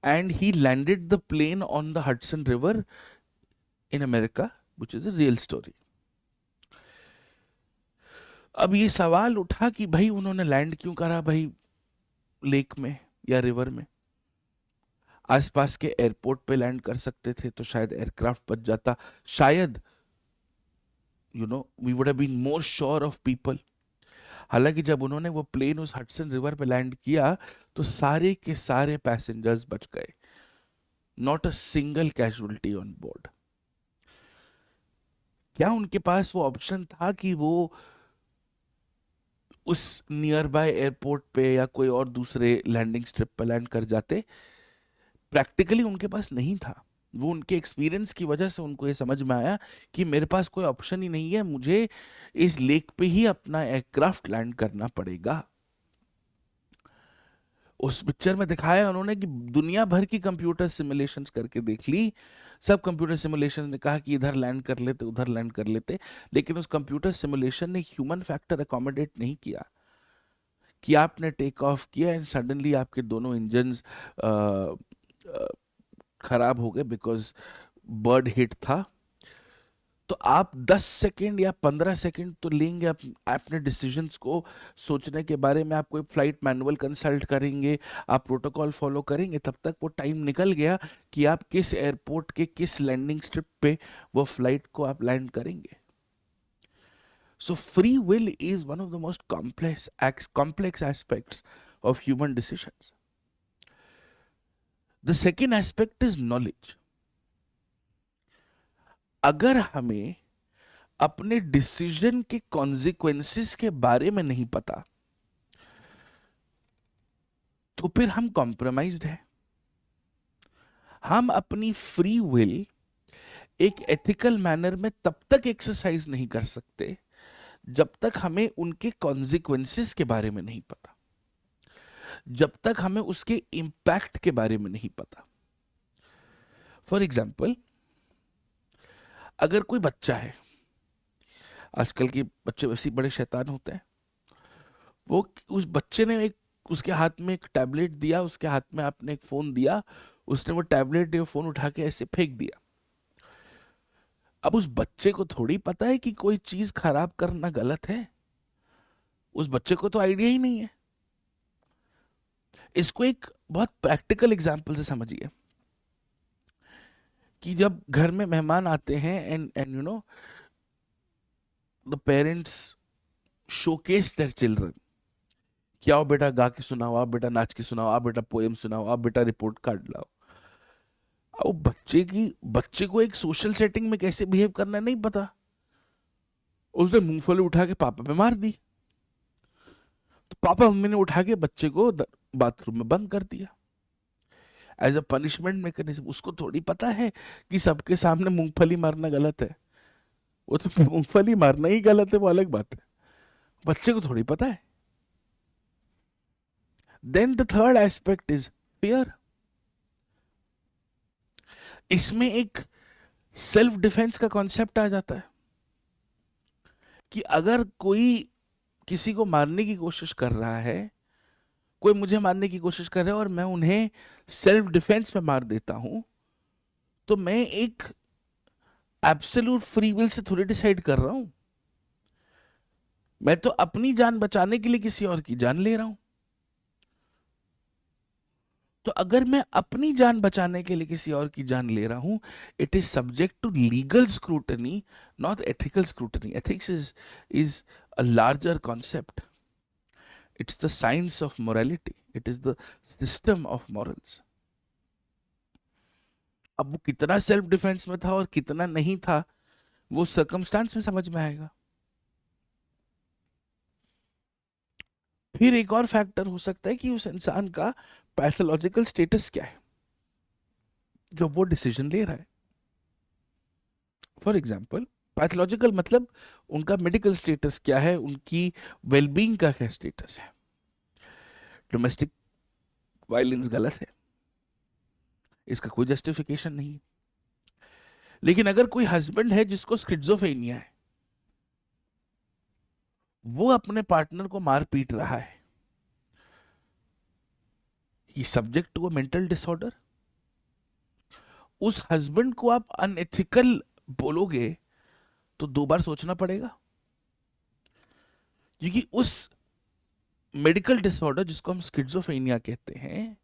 and he landed the plane on the Hudson river in America, which is a real story. अब ये सवाल उठा कि भाई उन्होंने लैंड क्यों करा भाई लेक में या रिवर में, आसपास के एयरपोर्ट पे लैंड कर सकते थे तो शायद एयरक्राफ्ट बच जाता, शायद we would have been more sure of people. हालांकि जब उन्होंने वो प्लेन उस हडसन रिवर पे लैंड किया तो सारे के सारे पैसेंजर्स बच गए, not a single casualty on board. क्या उनके पास वो ऑप्शन था कि वो उस नियर बाय एयरपोर्ट पे या कोई और दूसरे लैंडिंग स्ट्रिप पे लैंड कर जाते? प्रैक्टिकली उनके पास नहीं था। वो उनके एक्सपीरियंस की वजह से उनको ये समझ में आया कि मेरे पास कोई ऑप्शन ही नहीं है, मुझे इस लेक पे ही अपना एयरक्राफ्ट लैंड करना पड़ेगा। उस पिक्चर में दिखाया उन्होंने कि दुनिया भर की कंप्यूटर सिमुलेशंस करके देख ली, सब कंप्यूटर सिमुलेशन ने कहा कि इधर लैंड कर लेते उधर लैंड कर लेते, लेकिन उस कंप्यूटर सिमुलेशन ने ह्यूमन फैक्टर अकोमोडेट नहीं किया। कि आपने टेक ऑफ किया एंड सडनली आपके दोनों इंजन्स खराब हो गए बिकॉज बर्ड हिट था, तो आप 10 सेकेंड या 15 सेकेंड तो लेंगे अपने डिसीजंस को सोचने के बारे में। आप कोई फ्लाइट मैनुअल कंसल्ट करेंगे, आप प्रोटोकॉल फॉलो करेंगे, तब तक वो टाइम निकल गया कि आप किस एयरपोर्ट के किस लैंडिंग स्ट्रिप पे वो फ्लाइट को आप लैंड करेंगे। So free will is one of the most complex aspects of human decisions. The second aspect is knowledge. अगर हमें अपने डिसीजन के कॉन्सिक्वेंसेस के बारे में नहीं पता तो फिर हम कॉम्प्रोमाइज्ड हैं। हम अपनी फ्री विल एक एथिकल मैनर में तब तक एक्सरसाइज नहीं कर सकते जब तक हमें उनके कॉन्सिक्वेंसेस के बारे में नहीं पता, जब तक हमें उसके इंपैक्ट के बारे में नहीं पता। फॉर एग्जाम्पल, अगर कोई बच्चा है, आजकल के बच्चे वैसे ही बड़े शैतान होते हैं, वो उस बच्चे ने उसके हाथ में एक टैबलेट दिया, उसके हाथ में आपने एक फोन दिया, उसने वो टैबलेट या फोन उठा के ऐसे फेंक दिया। अब उस बच्चे को थोड़ी पता है कि कोई चीज खराब करना गलत है, उस बच्चे को तो आइडिया ही नहीं है। इसको एक बहुत प्रैक्टिकल एग्जांपल से समझिए कि जब घर में मेहमान आते हैं and the parents showcase their children कि आओ बेटा गा के सुनाओ, आप बेटा नाच के सुनाओ, आप बेटा पोएम सुनाओ, आप बेटा रिपोर्ट कार्ड लाओ। अब बच्चे को एक सोशल सेटिंग में कैसे बिहेव करना नहीं पता, उसने मूंगफली उठा के पापा पे मार दी, तो पापा मम्मी ने उठा के बच्चे को बाथरूम में बंद कर दिया एज अ पनिशमेंट मैकेनिज्म। उसको थोड़ी पता है कि सबके सामने मूंगफली मारना गलत है, वो तो मूंगफली मारना ही गलत है, वो अलग बात है, बच्चे को थोड़ी पता है। Then the third aspect is fear. इसमें एक सेल्फ डिफेंस का कॉन्सेप्ट आ जाता है कि अगर कोई किसी को मारने की कोशिश कर रहा है, कोई मुझे मारने की कोशिश कर रहा है और मैं उन्हें सेल्फ डिफेंस में मार देता हूं, तो मैं एक एब्सोल्यूट फ्री विल से थोड़ी डिसाइड कर रहा हूं, मैं तो अपनी जान बचाने के लिए किसी और की जान ले रहा हूं। तो अगर मैं अपनी जान बचाने के लिए किसी और की जान ले रहा हूं, it is subject to legal scrutiny, not ethical scrutiny. Ethics is a larger concept, it's the science of morality, it is the system of morals. अब वो कितना सेल्फ डिफेंस में था और कितना नहीं था, वो सर्कमस्टांस में समझ में आएगा। फिर एक और फैक्टर हो सकता है कि उस इंसान का पैथोलॉजिकल स्टेटस क्या है जब वो डिसीजन ले रहा है। फॉर एग्जाम्पल, पैथोलॉजिकल मतलब उनका मेडिकल स्टेटस क्या है, उनकी वेलबींग का क्या स्टेटस है। डोमेस्टिक वायलेंस गलत है, इसका कोई जस्टिफिकेशन नहीं है। लेकिन अगर कोई हस्बैंड है जिसको स्किज़ोफ्रेनिया है, वो अपने पार्टनर को मार पीट रहा है, he subject to a mental disorder. उस हस्बैंड को आप अनएथिकल बोलोगे तो दो बार सोचना पड़ेगा, क्योंकि उस मेडिकल डिसऑर्डर जिसको हम स्किज़ोफ्रेनिया कहते हैं,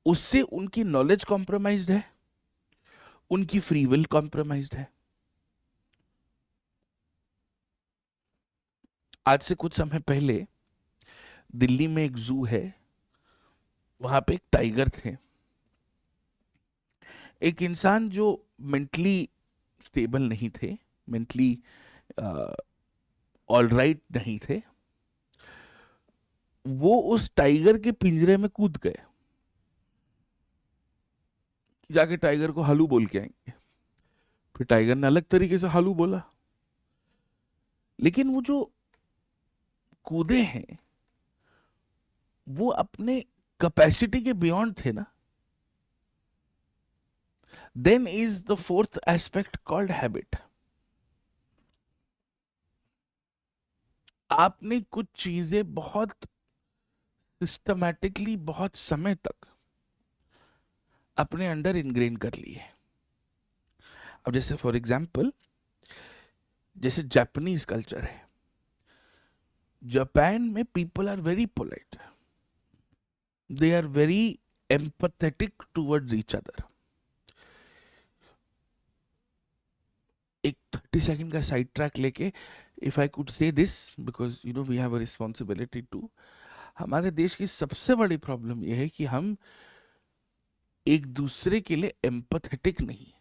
उससे उनकी नॉलेज कॉम्प्रोमाइज्ड है, उनकी फ्री विल कॉम्प्रोमाइज्ड है। आज से कुछ समय पहले दिल्ली में एक जू है, वहां पे एक टाइगर थे। एक इंसान जो मेंटली स्टेबल नहीं थे, मेंटली ऑल राइट नहीं थे, वो उस टाइगर के पिंजरे में कूद गए, जाके टाइगर को हालू बोल के आएंगे। फिर टाइगर ने अलग तरीके से हालू बोला, लेकिन वो जो कूदे हैं वो अपने कैपेसिटी के बियॉन्ड थे ना। Then is the fourth aspect called habit. आपने कुछ चीजें बहुत सिस्टमैटिकली बहुत समय तक अपने अंडर इनग्रेन कर ली है। अब जैसे फॉर एग्जाम्पल, जैसे जापानीज कल्चर है, जापान में people are very polite, they are very empathetic towards each other. एक 30 सेकंड का साइड ट्रैक लेके, if I could say this, because you know we have a responsibility to. हमारे देश की सबसे बड़ी प्रॉब्लम यह है कि हम एक दूसरे के लिए एम्पथेटिक नहीं।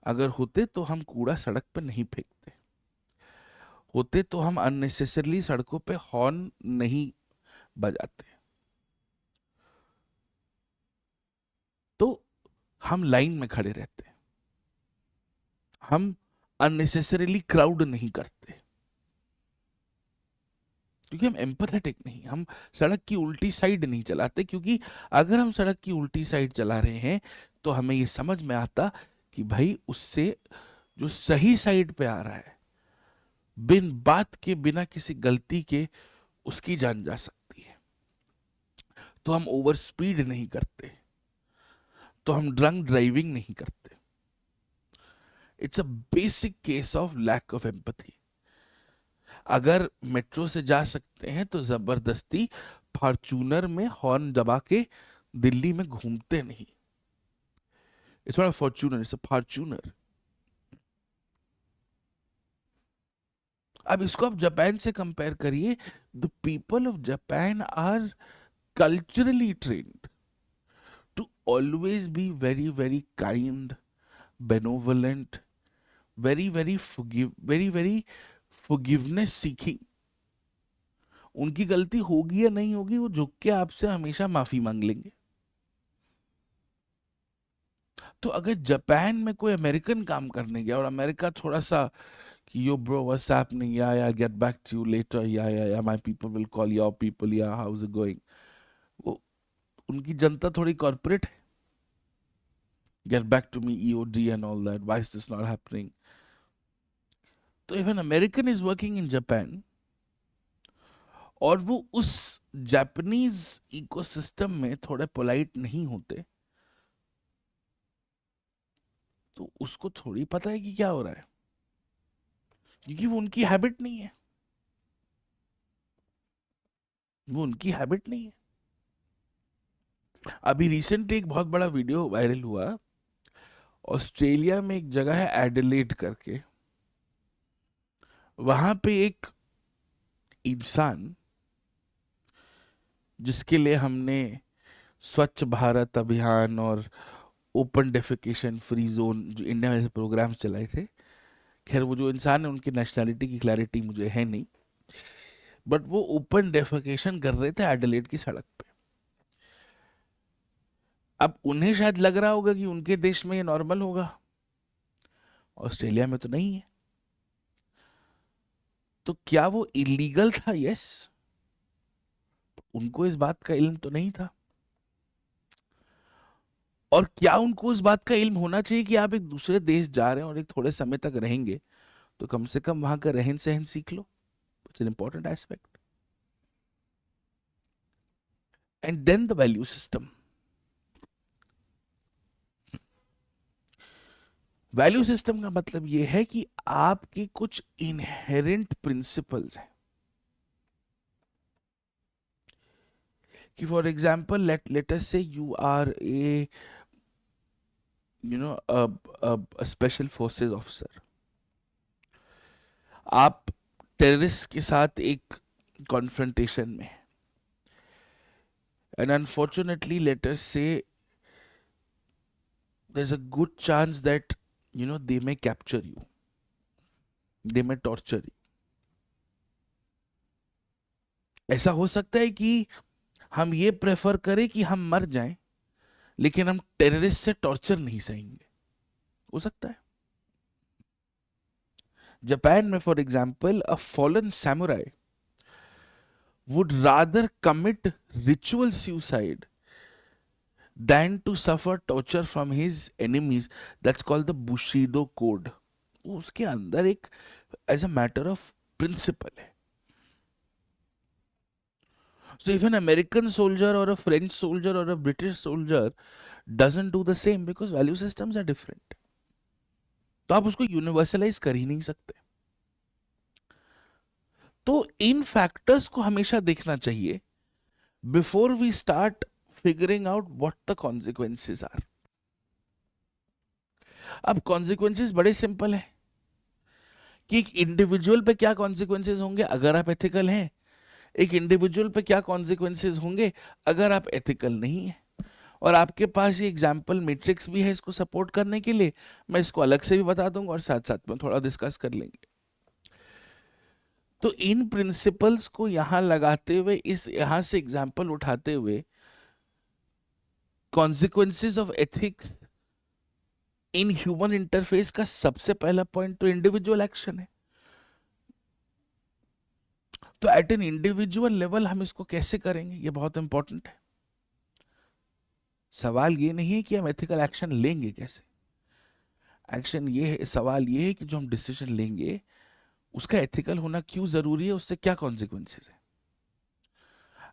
अगर होते तो हम कूड़ा सड़क पर नहीं फेंकते, होते तो हम अननेसेसरली सड़कों पे हॉर्न नहीं बजाते, तो हम लाइन में खड़े रहते, हम अननेसेसरीली क्राउड नहीं करते, क्योंकि हम एम्पथेटिक नहीं। हम सड़क की उल्टी साइड नहीं चलाते, क्योंकि अगर हम सड़क की उल्टी साइड चला रहे हैं तो हमें ये समझ में आता कि भाई उससे जो सही साइड पे आ रहा है, बिन बात के, बिना किसी गलती के उसकी जान जा सकती है। तो हम ओवर स्पीड नहीं करते, तो हम ड्रंक ड्राइविंग नहीं करते। It's a basic case of lack of empathy. अगर मेट्रो से जा सकते हैं तो जबरदस्ती फॉर्चूनर में हॉर्न दबा के दिल्ली में घूमते नहीं। It's not a Fortuner, it's a Fortuner. अब इसको आप जापान से कंपेयर करिए। The people of Japan are culturally trained to always be very very kind, benevolent, very very very very forgiveness seeking. उनकी गलती होगी या नहीं होगी, वो झुक के आपसे हमेशा माफी मांग लेंगे। तो अगर जापान में कोई अमेरिकन काम करने गया और अमेरिका थोड़ा सा कि यो ब्रो व्हाट्स हैपनिंग, या get back to you later, या my people will call your people, या हाउ इज इट गोइंग, वो उनकी जनता थोड़ी कॉर्पोरेट है। Get back to me EOD and all that, why is this not happening. तो if an American is working in Japan और वो उस जापानीज इकोसिस्टम में थोड़े पोलाइट नहीं होते, तो उसको थोड़ी पता है कि क्या हो रहा है, क्योंकि वो उनकी हैबिट नहीं है, वो उनकी हैबिट नहीं है। अभी रिसेंटली एक बहुत बड़ा वीडियो वायरल हुआ, ऑस्ट्रेलिया में एक जगह है एडिलेड करके, वहां पे एक इंसान जिसके लिए हमने स्वच्छ भारत अभियान और ओपन डेफिकेशन फ्री जोन जो इंडिया में प्रोग्राम्स चलाए थे, खैर वो जो इंसान है उनकी नेशनैलिटी की क्लैरिटी मुझे है नहीं, बट वो ओपन डेफिकेशन कर रहे थे एडिलेड की सड़क पे। अब उन्हें शायद लग रहा होगा कि उनके देश में ये नॉर्मल होगा, ऑस्ट्रेलिया में तो नहीं है। तो क्या वो इलीगल था? यस। उनको इस बात का इल्म तो नहीं था। और क्या उनको इस बात का इल्म होना चाहिए कि आप एक दूसरे देश जा रहे हैं और एक थोड़े समय तक रहेंगे, तो कम से कम वहां का रहन सहन सीख लो। It's an important aspect. And then the value system. Value system का मतलब यह है कि आपके कुछ इनहेरेंट प्रिंसिपल्स हैं कि for example let us say you are a special forces officer, आप टेररिस्ट के साथ एक कॉन्फ्रंटेशन में, एंड अनफॉर्चुनेटली लेट अस से there's a good chance that they may capture you, they may torture you. ऐसा हो सकता है कि हम ये प्रेफर करें कि हम मर जाएं, लेकिन हम टेररिस्ट से टॉर्चर नहीं सहेंगे, हो सकता है। जापान में for example a fallen samurai would rather commit ritual suicide than to suffer torture from his enemies. That's called the Bushido code. वो उसके अंदर एक as a matter of principle है। So if an American soldier or a French soldier or a British soldier doesn't do the same because value systems are different, तो आप उसको universalise कर ही नहीं सकते। तो इन फैक्टर्स को हमेशा देखना चाहिए before we start figuring out what the consequences are. अब कॉन्सिक्वेंसेस बड़े सिंपल है कि एक इंडिविजुअल पे क्या कॉन्सिक्वेंसेस होंगे अगर आप एथिकल हैं, एक इंडिविजुअल पे क्या कॉन्सिक्वेंसेस होंगे अगर आप एथिकल नहीं है। और आपके पास ये एग्जाम्पल मैट्रिक्स भी है इसको सपोर्ट करने के लिए, मैं इसको अलग से भी बता दूंगा और साथ साथ में थोड़ा डिस्कस कर लेंगे। तो इन प्रिंसिपल्स को यहां लगाते हुए, इस यहां से एग्जाम्पल उठाते हुए, consequences of ethics in human interface का सबसे पहला पॉइंट तो इंडिविजुअल एक्शन है। तो एट एन इंडिविजुअल लेवल हम इसको कैसे करेंगे, ये बहुत इंपॉर्टेंट है। सवाल ये नहीं है कि हम एथिकल एक्शन लेंगे कैसे, एक्शन ये है, सवाल ये है कि जो हम डिसीजन लेंगे उसका एथिकल होना क्यों जरूरी है, उससे क्या कॉन्सिक्वेंसेस है।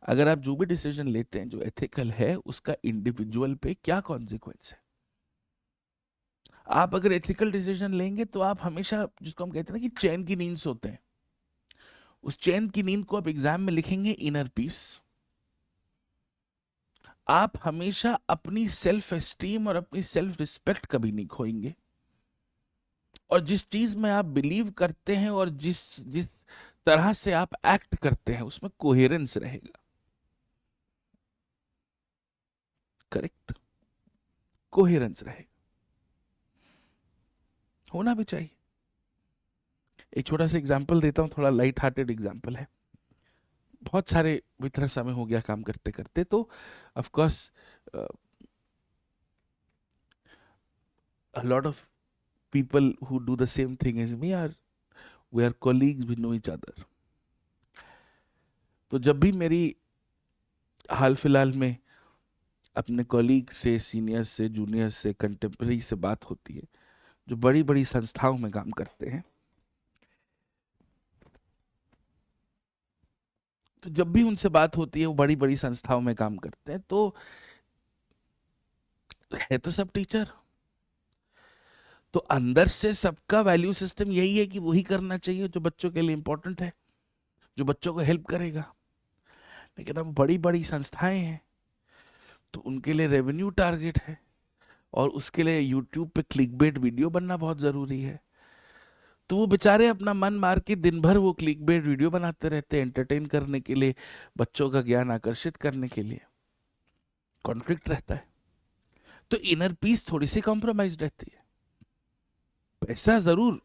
अगर आप जो भी डिसीजन लेते हैं जो एथिकल है उसका इंडिविजुअल पे क्या कॉन्सिक्वेंस है। आप अगर एथिकल डिसीजन लेंगे तो आप हमेशा, जिसको हम कहते हैं ना कि चैन की नींद सोते हैं, उस चैन की नींद को आप एग्जाम में लिखेंगे इनर पीस। आप हमेशा अपनी सेल्फ एस्टीम और अपनी सेल्फ रिस्पेक्ट कभी नहीं खोएंगे, और जिस चीज में आप बिलीव करते हैं और जिस जिस तरह से आप एक्ट करते हैं उसमें कोहेरेंस रहेगा। करेक्ट, कोहेरेंस रहेगा, होना भी चाहिए। एक छोटा सा एग्जांपल देता हूं, थोड़ा लाइट हार्टेड एग्जांपल है। बहुत सारे इतना समय हो गया काम करते करते, तो of course a lot of people who do the same thing as me are, we are colleagues, we know each other. तो जब भी मेरी हाल फिलहाल में अपने कॉलीग से, सीनियर्स से, जूनियर्स से, कंटेम्प्रेरी से बात होती है जो बड़ी बड़ी संस्थाओं में काम करते हैं, तो जब भी उनसे बात होती है, वो बड़ी बड़ी संस्थाओं में काम करते हैं, तो है तो सब टीचर, तो अंदर से सबका वैल्यू सिस्टम यही है कि वही करना चाहिए जो बच्चों के लिए इंपॉर्टेंट है, जो बच्चों को हेल्प करेगा। लेकिन अब बड़ी बड़ी संस्थाएं हैं तो उनके लिए रेवेन्यू टारगेट है, और उसके लिए यूट्यूब पे क्लिकबेट वीडियो बनना बहुत जरूरी है। तो वो बेचारे अपना मन मार के दिन भर वो क्लिकबेट वीडियो बनाते रहते हैं, एंटरटेन करने के लिए, बच्चों का ज्ञान आकर्षित करने के लिए। कॉन्फ्लिक्ट रहता है, तो इनर पीस थोड़ी सी कॉम्प्रोमाइज रहती है। पैसा जरूर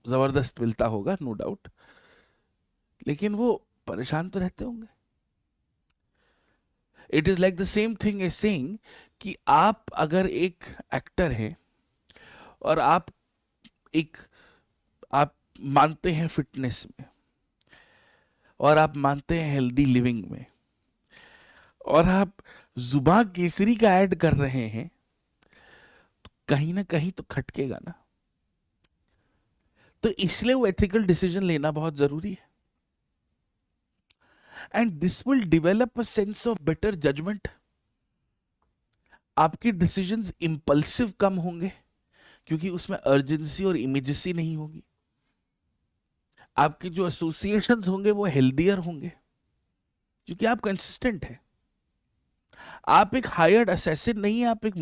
जबरदस्त मिलता होगा, नो डाउट, लेकिन वो परेशान तो रहते होंगे। It is like the same thing as saying कि आप अगर एक एक्टर हैं और आप मानते हैं फिटनेस में, और आप मानते हैं हेल्दी लिविंग में, और आप जुबान केसरी का ऐड कर रहे हैं, तो कहीं ना कहीं तो खटकेगा ना। तो इसलिए वो एथिकल डिसीजन लेना बहुत जरूरी है, and this will develop a sense of better judgement. आपके डिसीजंस इंपल्सिव कम होंगे क्योंकि उसमें अर्जेंसी और इमीडिएसी नहीं होगी। आपके जो एसोसिएशंस होंगे वो हेल्दियर होंगे क्योंकि आप कंसिस्टेंट है। आप एक हायर्ड असैसिन नहीं है, आप एक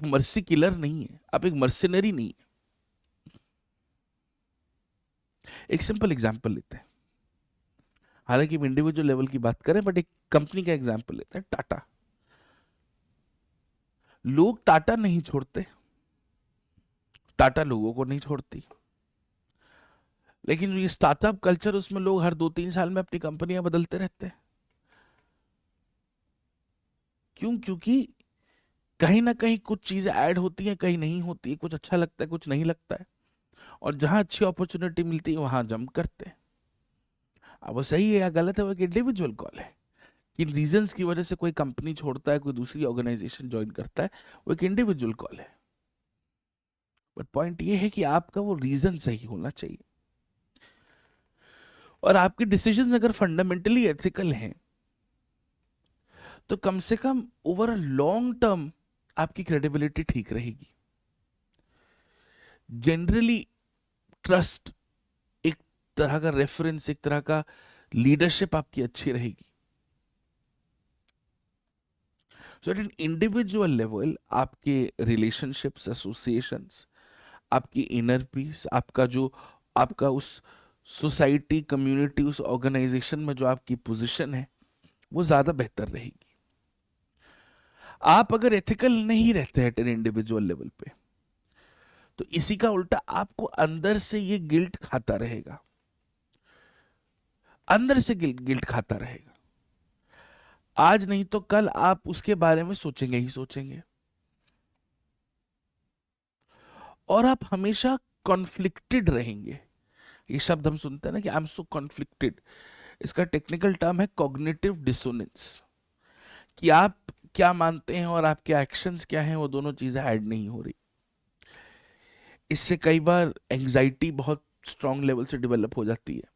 मर्सी किलर नहीं है, आप एक मर्सिनरी नहीं है। एक सिंपल एग्जांपल लेते हैं, हालांकि हम इंडिविजुअल लेवल की बात करें, बट एक कंपनी का एग्जांपल लेते हैं, टाटा। लोग टाटा नहीं छोड़ते, टाटा लोगों को नहीं छोड़ती, लेकिन ये स्टार्टअप कल्चर, उसमें लोग हर 2-3 साल में अपनी कंपनियां बदलते रहते हैं। क्यों? क्योंकि कहीं ना कहीं कुछ चीजें ऐड होती हैं, कहीं नहीं होती है, कुछ अच्छा लगता है, कुछ नहीं लगता है, और जहां अच्छी अपॉर्चुनिटी मिलती है वहां जंप करते हैं। अब वो सही है या गलत है, वो एक इंडिविजुअल कॉल है। किन रीजंस की वजह से कोई कंपनी छोड़ता है, कोई दूसरी ऑर्गेनाइजेशन ज्वाइन करता है, वो एक इंडिविजुअल कॉल है। बट पॉइंट ये है कि आपका वो रीजन सही होना चाहिए, और आपके डिसीजंस अगर फंडामेंटली एथिकल हैं, तो कम से come over a long term आपकी क्रेडिबिलिटी ठीक रहेगी। जनरली ट्रस्ट, एक तरह का रेफरेंस, एक तरह का लीडरशिप आपकी अच्छी रहेगी। सो एट एन इंडिविजुअल लेवल आपके रिलेशनशिप्स, एसोसिएशंस, आपकी इनर पीस, आपका जो, आपका उस सोसाइटी, कम्युनिटी, उस ऑर्गेनाइजेशन में जो आपकी पोजीशन है, वो ज्यादा बेहतर रहेगी। आप अगर एथिकल नहीं रहते एट एन इंडिविजुअल लेवल पे, तो इसी का उल्टा आपको अंदर से ये गिल्ट खाता रहेगा, अंदर से गिल्ट खाता रहेगा। आज नहीं तो कल आप उसके बारे में सोचेंगे ही सोचेंगे, और आप हमेशा कॉन्फ्लिक्टेड रहेंगे। ये शब्द हम सुनते हैं ना कि आई एम सो कॉन्फ्लिक्टेड, इसका टेक्निकल टर्म है कॉग्निटिव डिसोनेंस, कि आप क्या मानते हैं और आपके एक्शंस क्या हैं, वो दोनों चीजें ऐड नहीं हो रही। इससे कई बार एंजाइटी बहुत स्ट्रांग लेवल से डेवलप हो जाती है।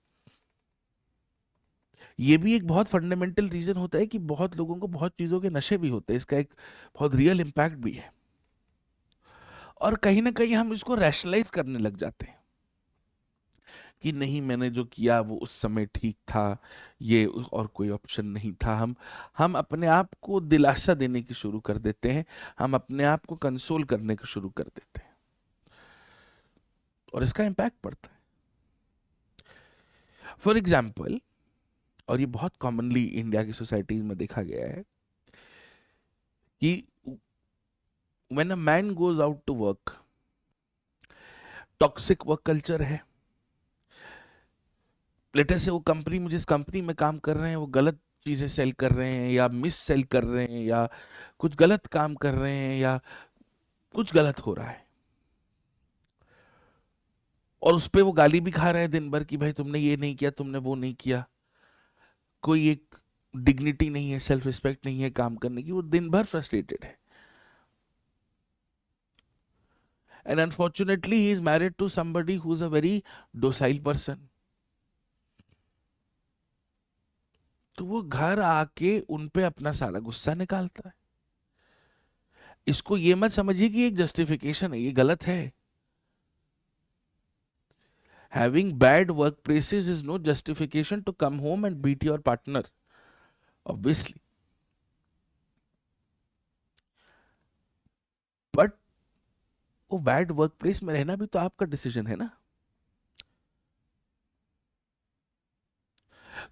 ये भी एक बहुत फंडामेंटल रीजन होता है कि बहुत लोगों को बहुत चीजों के नशे भी होते हैं, इसका एक बहुत रियल इम्पैक्ट भी है। और कहीं ना कहीं हम इसको रैशनलाइज करने लग जाते हैं कि नहीं, मैंने जो किया वो उस समय ठीक था, और कोई ऑप्शन नहीं था। हम अपने आप को दिलासा देने की शुरू कर देते हैं, हम अपने आप को कंसोल करने की शुरू कर देते हैं, और इसका इम्पैक्ट पड़ता है। फॉर एग्जाम्पल, और ये बहुत कॉमनली इंडिया की सोसाइटीज में देखा गया है कि when a man goes out to work, toxic work culture है, लेटर से वो कंपनी में, जिस कंपनी में काम कर रहे हैं, वो गलत चीजें सेल कर रहे हैं, या मिस सेल कर रहे हैं, या कुछ गलत काम कर रहे हैं, या कुछ गलत हो रहा है, और उस पे वो गाली भी खा रहे हैं दिन भर कि भाई तुमने ये नहीं किया, तुमने वो नहीं किया। कोई एक डिग्निटी नहीं है, सेल्फ रिस्पेक्ट नहीं है काम करने की, वो दिन भर फ्रस्ट्रेटेड है। And unfortunately he is married to somebody who is a very docile person. तो वो घर आके उन पे अपना सारा गुस्सा निकालता है। इसको ये मत समझिए कि एक जस्टिफिकेशन है, ये गलत है। Having bad workplaces is no justification to come home and beat your partner, obviously. But वो बैड वर्क प्लेस में रहना भी तो आपका डिसीजन है ना।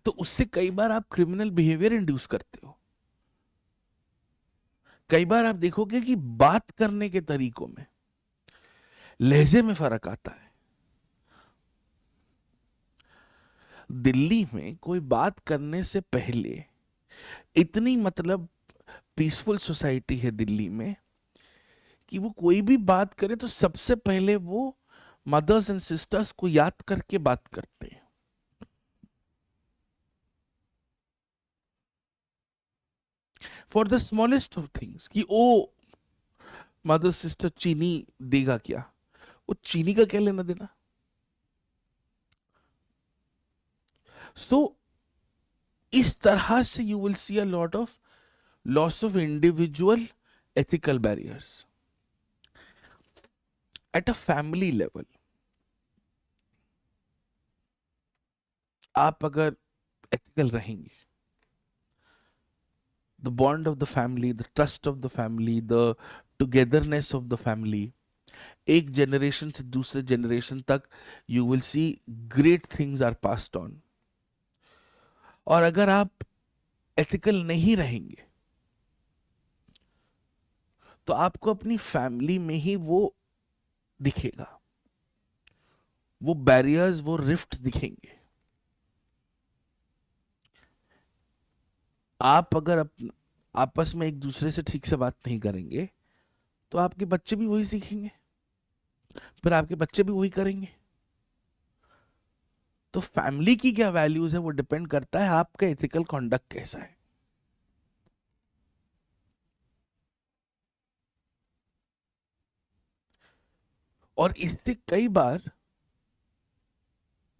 तो उससे कई बार आप क्रिमिनल बिहेवियर इंड्यूस करते हो। कई बार आप देखोगे कि बात करने के तरीकों में, लहजे में फर्क आता है। दिल्ली में कोई बात करने से पहले, इतनी मतलब पीसफुल सोसाइटी है दिल्ली में, कि वो कोई भी बात करे तो सबसे पहले वो मदर्स एंड सिस्टर्स को याद करके बात करते हैं। For the smallest of things, कि ओ मदर सिस्टर चीनी देगा क्या, वो चीनी का क्या लेना देना। सो इस तरह से you will C a lot of loss of individual ethical barriers eight a family level. आप अगर एथिकल रहेंगे, the bond of the family, the trust of the family, the togetherness of the family. एक generation से दूसरे generation तक you will see great things are passed on. और अगर आप एथिकल नहीं रहेंगे तो आपको अपनी फैमिली में ही वो दिखेगा, वो बैरियर्स, वो रिफ्ट दिखेंगे. आप अगर आपस में एक दूसरे से ठीक से बात नहीं करेंगे तो आपके बच्चे भी वही सीखेंगे, फिर आपके बच्चे भी वही करेंगे. तो फैमिली की क्या वैल्यूज है वो डिपेंड करता है आपका एथिकल कॉन्डक्ट कैसा है. और इससे कई बार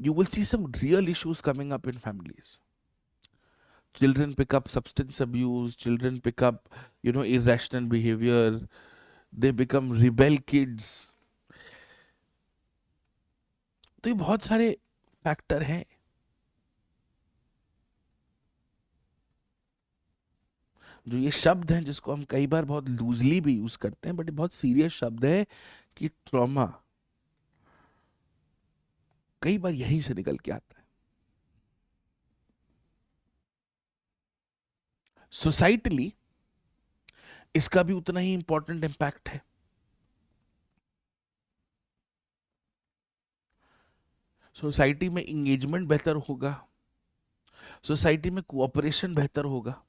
you will see some real issues coming up in families. Children pick up substance abuse, children pick up, irrational behavior, they become rebel kids. तो ये बहुत सारे फैक्टर हैं. जो ये शब्द हैं जिसको हम कई बार बहुत लूजली भी यूज करते हैं, बट ये बहुत सीरियस शब्द है कि ट्रॉमा कई बार यहीं से निकल के आता है. सोसाइटली इसका भी उतना ही इंपॉर्टेंट इंपैक्ट है. सोसाइटी में इंगेजमेंट बेहतर होगा, सोसाइटी में कोऑपरेशन बेहतर होगा,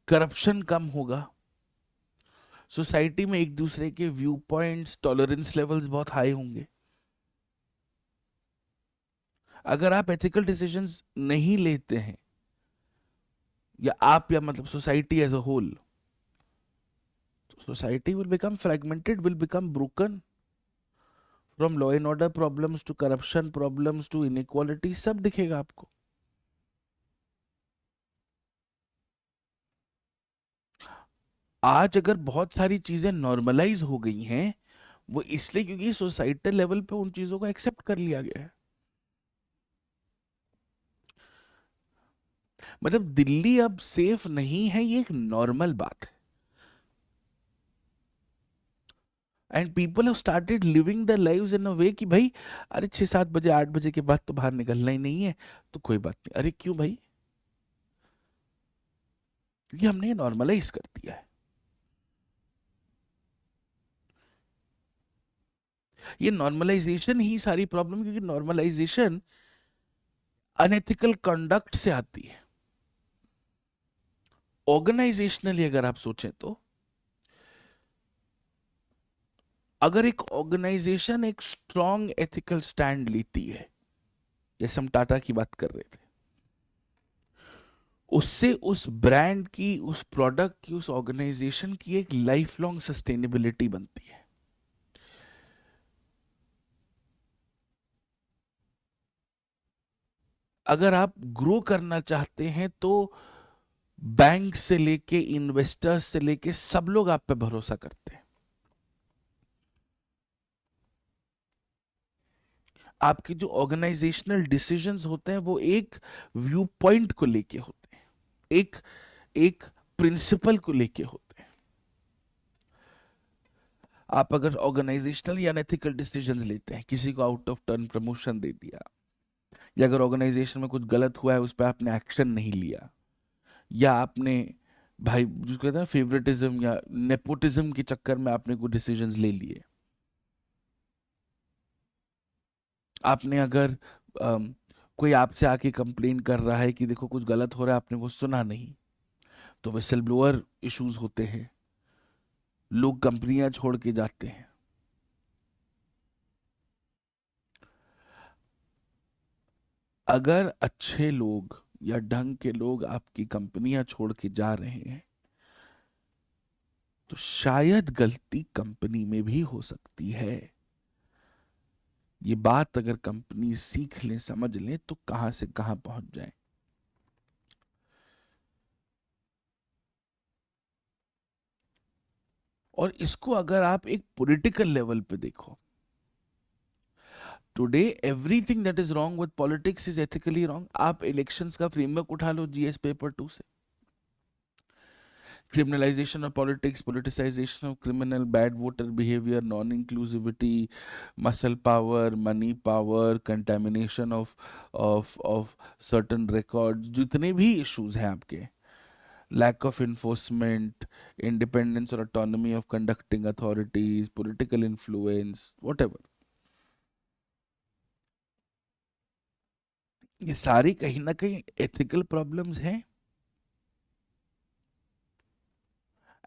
करप्शन कम होगा, सोसाइटी में एक दूसरे के व्यू पॉइंट्स, टॉलरेंस लेवल्स बहुत हाई होंगे. अगर आप एथिकल डिसीजंस नहीं लेते हैं, या आप, या मतलब society as a whole, society will become fragmented, will become broken. From law and order problems to corruption problems to inequality, सब दिखेगा आपको. आज अगर बहुत सारी चीजें नॉर्मलाइज हो गई हैं, वो इसलिए क्योंकि सोसाइटल लेवल पे उन चीजों को एक्सेप्ट कर लिया गया है. मतलब दिल्ली अब सेफ नहीं है, ये एक नॉर्मल बात है. And people have started living their lives in a way कि भाई, अरे 6-7 बजे 8 बजे के बाद तो बाहर निकलना ही नहीं है, तो कोई बात नहीं. अरे क्यों भाई? क्योंकि हमने ये नॉर्मलाइज कर दिया है. ये नॉर्मलाइजेशन ही सारी प्रॉब्लम, क्योंकि नॉर्मलाइजेशन अनएथिकल कंडक्ट से आती है. ऑर्गेनाइजेशनली अगर आप सोचें तो, अगर एक ऑर्गेनाइजेशन एक स्ट्रॉन्ग एथिकल स्टैंड लेती है, जैसे हम टाटा की बात कर रहे थे, उससे उस ब्रांड की, उस प्रोडक्ट की, उस ऑर्गेनाइजेशन की एक लाइफ लॉन्ग सस्टेनेबिलिटी बनती है. अगर आप ग्रो करना चाहते हैं तो बैंक से लेके इन्वेस्टर्स से लेके सब लोग आप पे भरोसा करते हैं. आपके जो ऑर्गेनाइजेशनल डिसीजंस होते हैं वो एक व्यू पॉइंट को लेके होते हैं, एक एक प्रिंसिपल को लेके होते हैं. आप अगर ऑर्गेनाइजेशनल या एथिकल डिसीजंस लेते हैं, किसी को आउट ऑफ टर्न प्रमोशन दे दिया, या अगर ऑर्गेनाइजेशन में कुछ गलत हुआ है उस पर आपने एक्शन नहीं लिया, या आपने भाई जिसको कहते हैं फेवरेटिज्म या नेपोटिज्म के चक्कर में आपने कुछ डिसीजंस ले लिए, आपने अगर कोई आपसे आके कंप्लेन कर रहा है कि देखो कुछ गलत हो रहा है, आपने वो सुना नहीं, तो विसल ब्लोअर इश्यूज होते हैं, लोग कंपनियां छोड़ के जाते हैं. अगर अच्छे लोग या ढंग के लोग आपकी कंपनियां छोड़ के जा रहे हैं, तो शायद गलती कंपनी में भी हो सकती है. ये बात अगर कंपनी सीख लें, समझ लें, तो कहां से कहां पहुंच जाए. और इसको अगर आप एक पॉलिटिकल लेवल पे देखो, today everything that is wrong with politics is ethically wrong. आप इलेक्शंस का फ्रेमवर्क उठा लो जीएस पेपर 2 से, criminalization of politics, politicization of criminal, bad voter behavior, non-inclusivity, muscle power, money power, contamination of certain records, जितने भी issues हैं आपके, lack of enforcement, independence or autonomy of conducting authorities, political influence, whatever, ये सारी कहीं ना कहीं ethical problems हैं.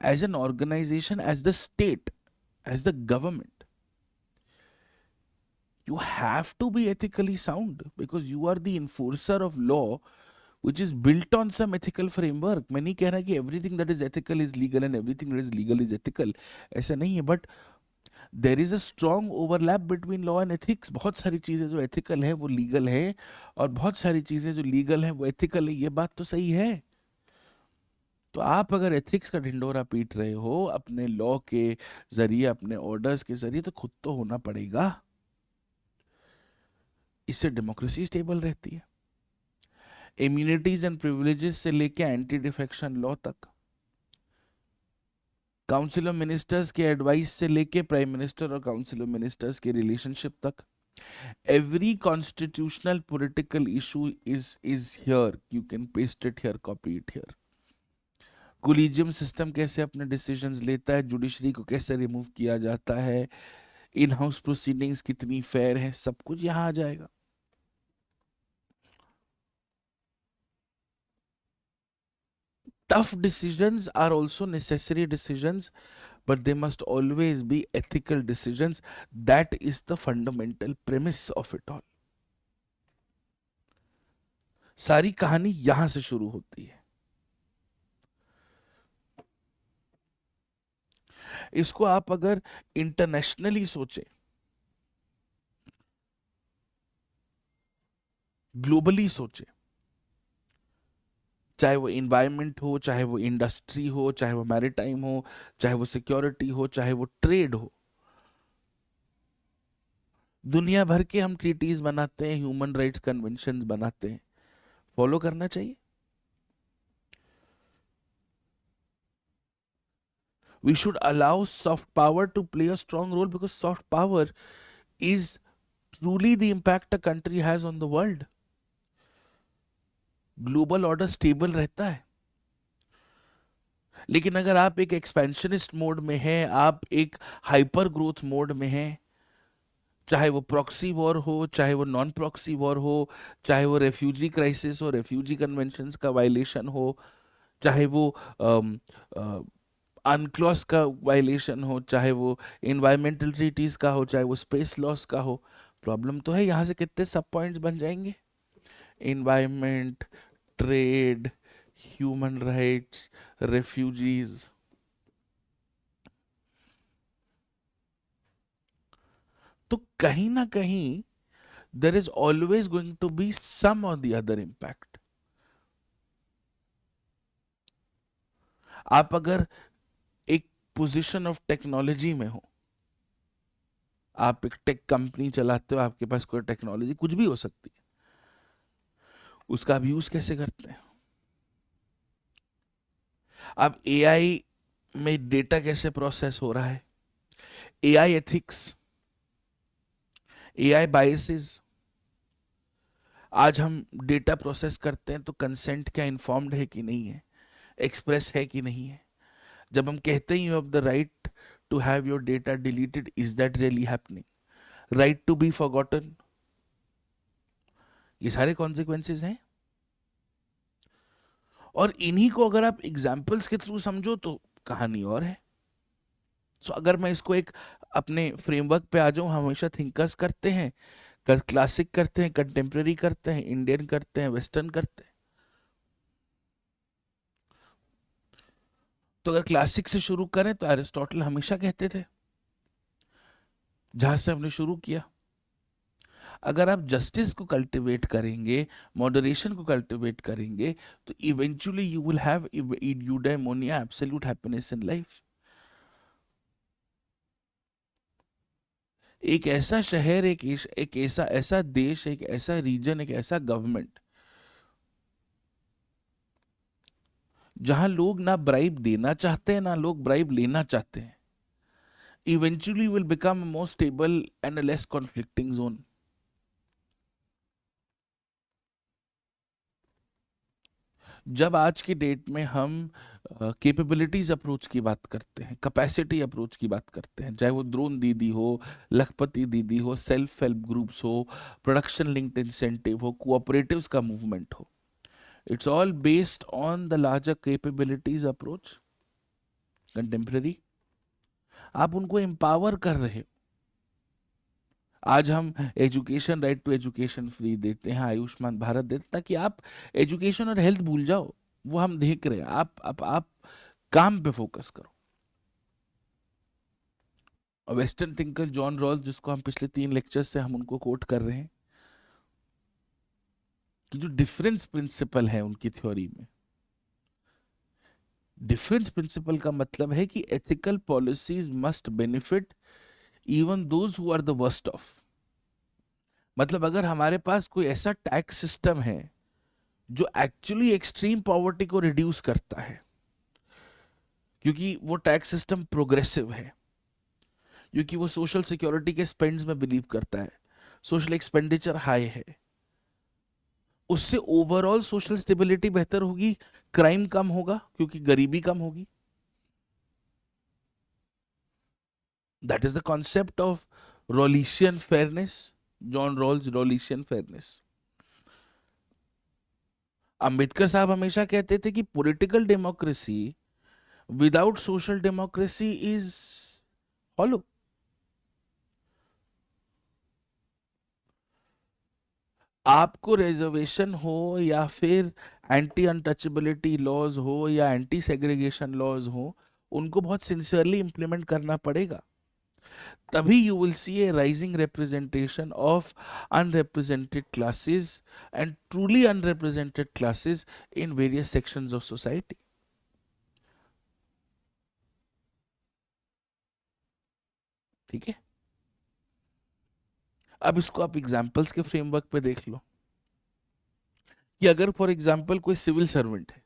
As an organization, as the state, as the government, you have to be ethically sound because you are the enforcer of law which is built on some ethical framework. मैं नहीं कह रहा कि everything that is ethical is legal and everything that is legal is ethical. ऐसा नहीं है, but there is a strong overlap between law and ethics. बहुत सारी चीज़ें जो ethical है वो legal है और बहुत सारी चीज़ें जो legal है वो ethical है. ये बात तो सही है. तो आप अगर एथिक्स का ढिंडोरा पीट रहे हो अपने लॉ के जरिए, अपने ऑर्डर्स के जरिए, तो खुद तो होना पड़ेगा. इससे डेमोक्रेसी स्टेबल रहती है. इम्यूनिटीज एंड प्रिविलेजेस से लेके एंटी डिफेक्शन लॉ तक, काउंसिल ऑफ मिनिस्टर्स के एडवाइस से लेके प्राइम मिनिस्टर और काउंसिल ऑफ मिनिस्टर्स के रिलेशनशिप तक, every constitutional political issue is here. You can paste it here, copy it here. Collegium system कैसे अपने डिसीजंस लेता है, जुडिशरी को कैसे रिमूव किया जाता है, इन हाउस प्रोसीडिंग्स कितनी फेयर है, सब कुछ यहां आ जाएगा. Tough decisions are also necessary decisions, but they must always be ethical decisions. That is the fundamental premise of it all. सारी कहानी यहां से शुरू होती है. इसको आप अगर इंटरनेशनली सोचे, ग्लोबली सोचे, चाहे वो इन्वायरमेंट हो, चाहे वो इंडस्ट्री हो, चाहे वो मैरिटाइम हो, चाहे वो सिक्योरिटी हो, चाहे वो ट्रेड हो, दुनिया भर के हम ट्रीटीज बनाते हैं, ह्यूमन राइट्स कन्वेंशंस बनाते हैं, फॉलो करना चाहिए. We should allow soft power to play a strong role because soft power is truly the impact a country has on the world. Global order stable रहता है. लेकिन अगर आप एक एक्सपेंशनिस्ट मोड में हैं, आप एक हाइपर ग्रोथ मोड में हैं, चाहे वो प्रॉक्सी वॉर हो, चाहे वो नॉन प्रॉक्सी वॉर हो, चाहे वो रेफ्यूजी क्राइसिस हो, रेफ्यूजी कन्वेंशंस का वायलेशन हो, चाहे वो अनक्लॉज का वायलेशन हो, चाहे वो इन्वायरमेंटल ट्रीटीज का हो, चाहे वो स्पेस लॉस का हो, प्रॉब्लम तो है. यहां से कितने सब पॉइंट्स बन जाएंगे, environment, trade, human rights, refugees. तो कहीं ना कहीं there is always going to be some और द अदर इम्पैक्ट. आप अगर एक पोजीशन ऑफ टेक्नोलॉजी में हो, आप एक टेक कंपनी चलाते हो, आपके पास कोई टेक्नोलॉजी कुछ भी हो सकती है, उसका आप यूज कैसे करते हैं. अब एआई में डेटा कैसे प्रोसेस हो रहा है, एआई एथिक्स, एआई बायसेस. आज हम डेटा प्रोसेस करते हैं तो कंसेंट क्या इन्फॉर्म्ड है कि नहीं है, एक्सप्रेस है कि नहीं है. जब हम कहते हैं you have the right to have your data deleted, is that really happening, right to be forgotten, ये सारे कॉन्सिक्वेंसेस हैं. और इन्हीं को अगर आप एग्जाम्पल्स के थ्रू समझो तो कहानी और है. सो अगर मैं इसको एक अपने फ्रेमवर्क पे आ जाऊं, हमेशा थिंकर्स करते हैं, क्लासिक करते हैं, कंटेम्प्रेरी करते हैं, इंडियन करते हैं, वेस्टर्न करते हैं. तो अगर क्लासिक से शुरू करें तो एरिस्टोटल हमेशा कहते थे, जहां से हमने शुरू किया, अगर आप जस्टिस को कल्टिवेट करेंगे, मॉडरेशन को कल्टिवेट करेंगे, तो eventually you will have eudaimonia, absolute happiness in life. एक ऐसा शहर, एक ऐसा ऐसा देश, एक ऐसा रीजन, एक ऐसा गवर्नमेंट जहां लोग ना ब्राइब देना चाहते हैं ना लोग ब्राइब लेना चाहते हैं, eventually will become a more stable and a less conflicting zone. जब आज की डेट में हम कैपेबिलिटीज अप्रोच की बात करते हैं, कैपेसिटी अप्रोच की बात करते हैं, चाहे वो द्रोण दीदी हो, लखपति दीदी हो, सेल्फ हेल्प ग्रुप्स हो, प्रोडक्शन लिंक्ड इंसेंटिव हो, कोऑपरेटिव्स का मूवमेंट हो, it's all based on the larger capabilities approach contemporary. आप उनको एम्पावर कर रहे हो। आज हम education, right to education free देते हैं, आयुष्मान भारत देते हैं, ताकि आप एजुकेशन और हेल्थ भूल जाओ, वो हम देख रहे हैं। आप काम पे फोकस करो। वेस्टर्न थिंकर जॉन रॉल्स, जिसको हम पिछले 3 लेक्चर्स से हम उनको कोट कर रहे हैं, कि जो डिफरेंस प्रिंसिपल है उनकी थ्योरी में, डिफरेंस प्रिंसिपल का मतलब है कि ethical policies must benefit even those who are the worst off. मतलब अगर हमारे पास कोई ऐसा टैक्स सिस्टम है जो एक्चुअली एक्सट्रीम पॉवर्टी को रिड्यूस करता है, क्योंकि वो टैक्स सिस्टम प्रोग्रेसिव है, क्योंकि वो सोशल सिक्योरिटी के स्पेंड्स में बिलीव करता है, सोशल एक्सपेंडिचर हाई है, उससे ओवरऑल सोशल स्टेबिलिटी बेहतर होगी, क्राइम कम होगा क्योंकि गरीबी कम होगी। That is the concept of Rawlsian fairness, John Rawls Rawlsian fairness. Ambedkar साहब हमेशा कहते थे कि political democracy without social democracy is hollow. आपको रिजर्वेशन हो या फिर एंटी अनटचेबिलिटी लॉज हो या एंटी सेग्रीगेशन लॉज हो, उनको बहुत सिंसियरली इंप्लीमेंट करना पड़ेगा। तभी you will see a rising representation of unrepresented classes and truly unrepresented classes in various sections of society. ठीक है, अब इसको आप एग्जाम्पल्स के फ्रेमवर्क पे देख लो, कि अगर फॉर एग्जाम्पल कोई सिविल सर्वेंट है,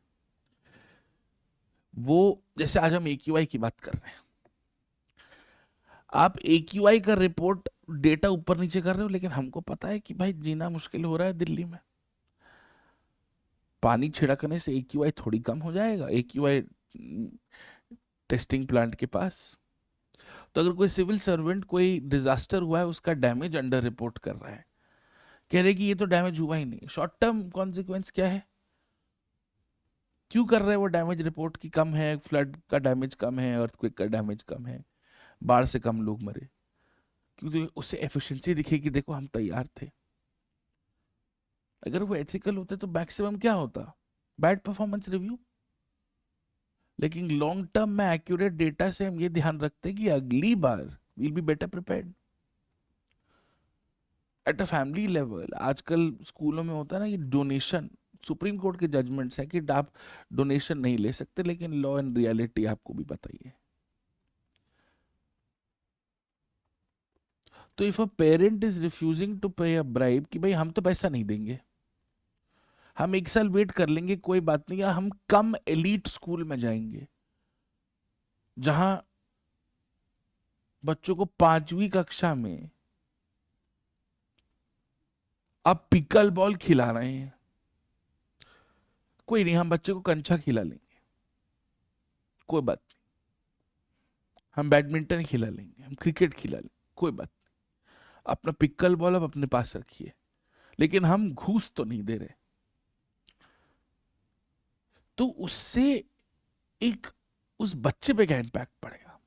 वो, जैसे आज हम AQI की बात कर रहे हैं, आप AQI का रिपोर्ट डेटा ऊपर नीचे कर रहे हो, लेकिन हमको पता है कि भाई जीना मुश्किल हो रहा है दिल्ली में, पानी छिड़कने से AQI थोड़ी कम हो जाएगा AQI टेस्टिंग प्लांट के पास। तो अगर कोई सिविल सर्वेंट, कोई डिजास्टर हुआ है, उसका डैमेज अंडर रिपोर्ट कर रहा है, कह रहे कि ये तो डैमेज हुआ ही नहीं, शॉर्ट टर्म कॉन्सिक्वेंस क्या है, क्यों कर रहे हैं वो डैमेज रिपोर्ट की कम है, फ्लड का डैमेज कम है, अर्थक्वेक का डैमेज कम है, बाढ़ से कम लोग मरे, क्योंकि उससे एफिशिएंसी दिखेगी, देखो हम तैयार थे। अगर वो एथिकल होते तो मैक्सिमम क्या होता, बैड परफॉर्मेंस रिव्यू। लेकिन लॉन्ग टर्म में एक्यूरेट डेटा से हम ये ध्यान रखते हैं कि अगली बार will be better prepared. At a family level आजकल स्कूलों में होता है ना ये डोनेशन, सुप्रीम कोर्ट के जजमेंट्स है कि आप डोनेशन नहीं ले सकते, लेकिन लॉ एंड रियलिटी आपको भी बताइए। तो if a parent is refusing to pay a bribe, कि भाई हम तो पैसा नहीं देंगे, हम 1 साल वेट कर लेंगे, कोई बात नहीं, या हम कम एलीट स्कूल में जाएंगे जहां बच्चों को 5वीं कक्षा में आप पिकल बॉल खिला रहे हैं, कोई नहीं, हम बच्चे को कंचा खिला लेंगे, कोई बात नहीं, हम बैडमिंटन खिला लेंगे, हम क्रिकेट खिला लेंगे, कोई बात नहीं, अपना पिकल बॉल आप अपने पास रखिए, लेकिन हम घूस तो नहीं दे रहे। तो उससे एक, उस बच्चे पे क्या इम्पैक्ट पड़ेगा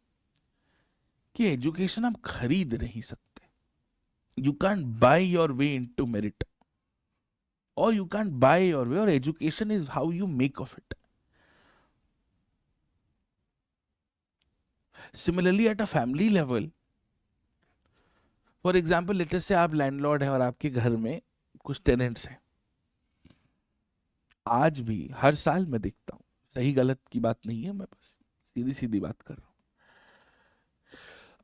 कि एजुकेशन आप खरीद नहीं सकते, you can't buy your way into merit, और you can't buy your way, और education is how you make of it. Similarly at a family level, for example later से आप लैंडलॉर्ड हैं और आपके घर में कुछ टेनेंट्स हैं, आज भी हर साल मैं देखता हूँ, सही गलत की बात नहीं है, मैं बस सीधी सीधी बात कर रहा हूँ,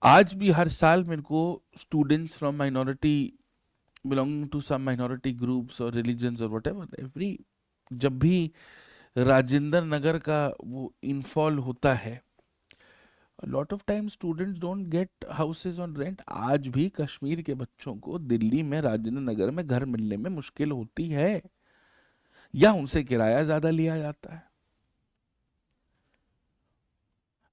आज भी हर साल मेरे को students from minority, belonging to some minority groups और रिलीजन्स और व्हाटएवर, एवरी, जब भी राजेंद्र नगर का वो इनफॉल होता है, lot of time students don't get houses on rent. आज भी कश्मीर के बच्चों को दिल्ली में राजेंद्र नगर में घर मिलने में मुश्किल होती है, या उनसे किराया ज्यादा लिया जाता है।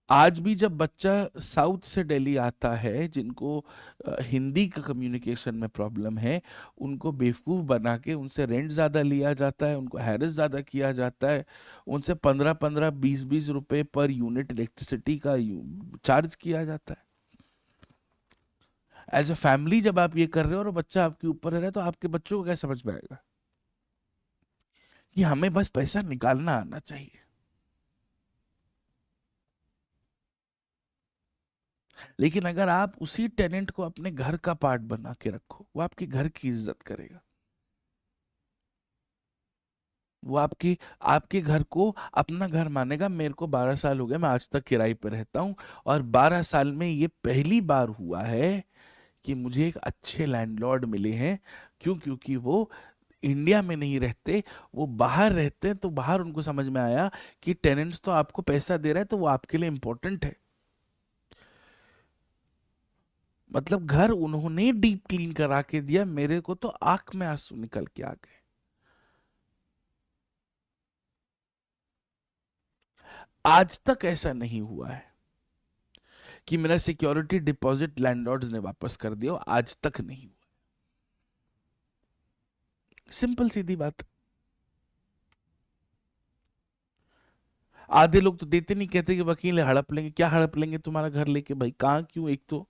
आज भी जब बच्चा साउथ से दिल्ली आता है, जिनको हिंदी का कम्युनिकेशन में प्रॉब्लम है, उनको बेवकूफ़ बना के उनसे रेंट ज़्यादा लिया जाता है, उनको हैरेस ज़्यादा किया जाता है, उनसे 15-15 20-20 रुपए पर यूनिट इलेक्ट्रिसिटी का चार्ज किया जाता है। एज ए फैमिली जब आप ये कर रहे हो और बच्चा आपके ऊपर रह रहा है, तो आपके बच्चों को क्या समझ में आएगा कि हमें बस पैसा निकालना आना चाहिए। लेकिन अगर आप उसी टेनेंट को अपने घर का पार्ट बना के रखो, वो आपके घर की इज्जत करेगा, वो आपकी आपके घर को अपना घर मानेगा। मेरे को 12 साल हो गए, मैं आज तक किराए पे रहता हूँ, और 12 साल में ये पहली बार हुआ है कि मुझे एक अच्छे लैंडलॉर्ड मिले हैं। क्यों? क्योंकि वो इंडिया में नहीं रहते, वो बाहर रहते हैं। तो बाहर उनको समझ में आया कि टेनेंट्स तो आपको पैसा दे रहा है, तो वो आपके लिए इंपॉर्टेंट है। मतलब घर उन्होंने डीप क्लीन करा के दिया, मेरे को तो आंख में आंसू निकल के आ गए। आज तक ऐसा नहीं हुआ है कि मेरा सिक्योरिटी डिपॉजिट लैंडलॉर्ड्स ने वापस कर दिया, आज तक नहीं हुआ। सिंपल सीधी बात। आधे लोग तो देते नहीं, कहते कि वकील है, हड़प लेंगे। क्या हड़प लेंगे तुम्हारा घर लेके? भाई कहाँ, क्यों? एक तो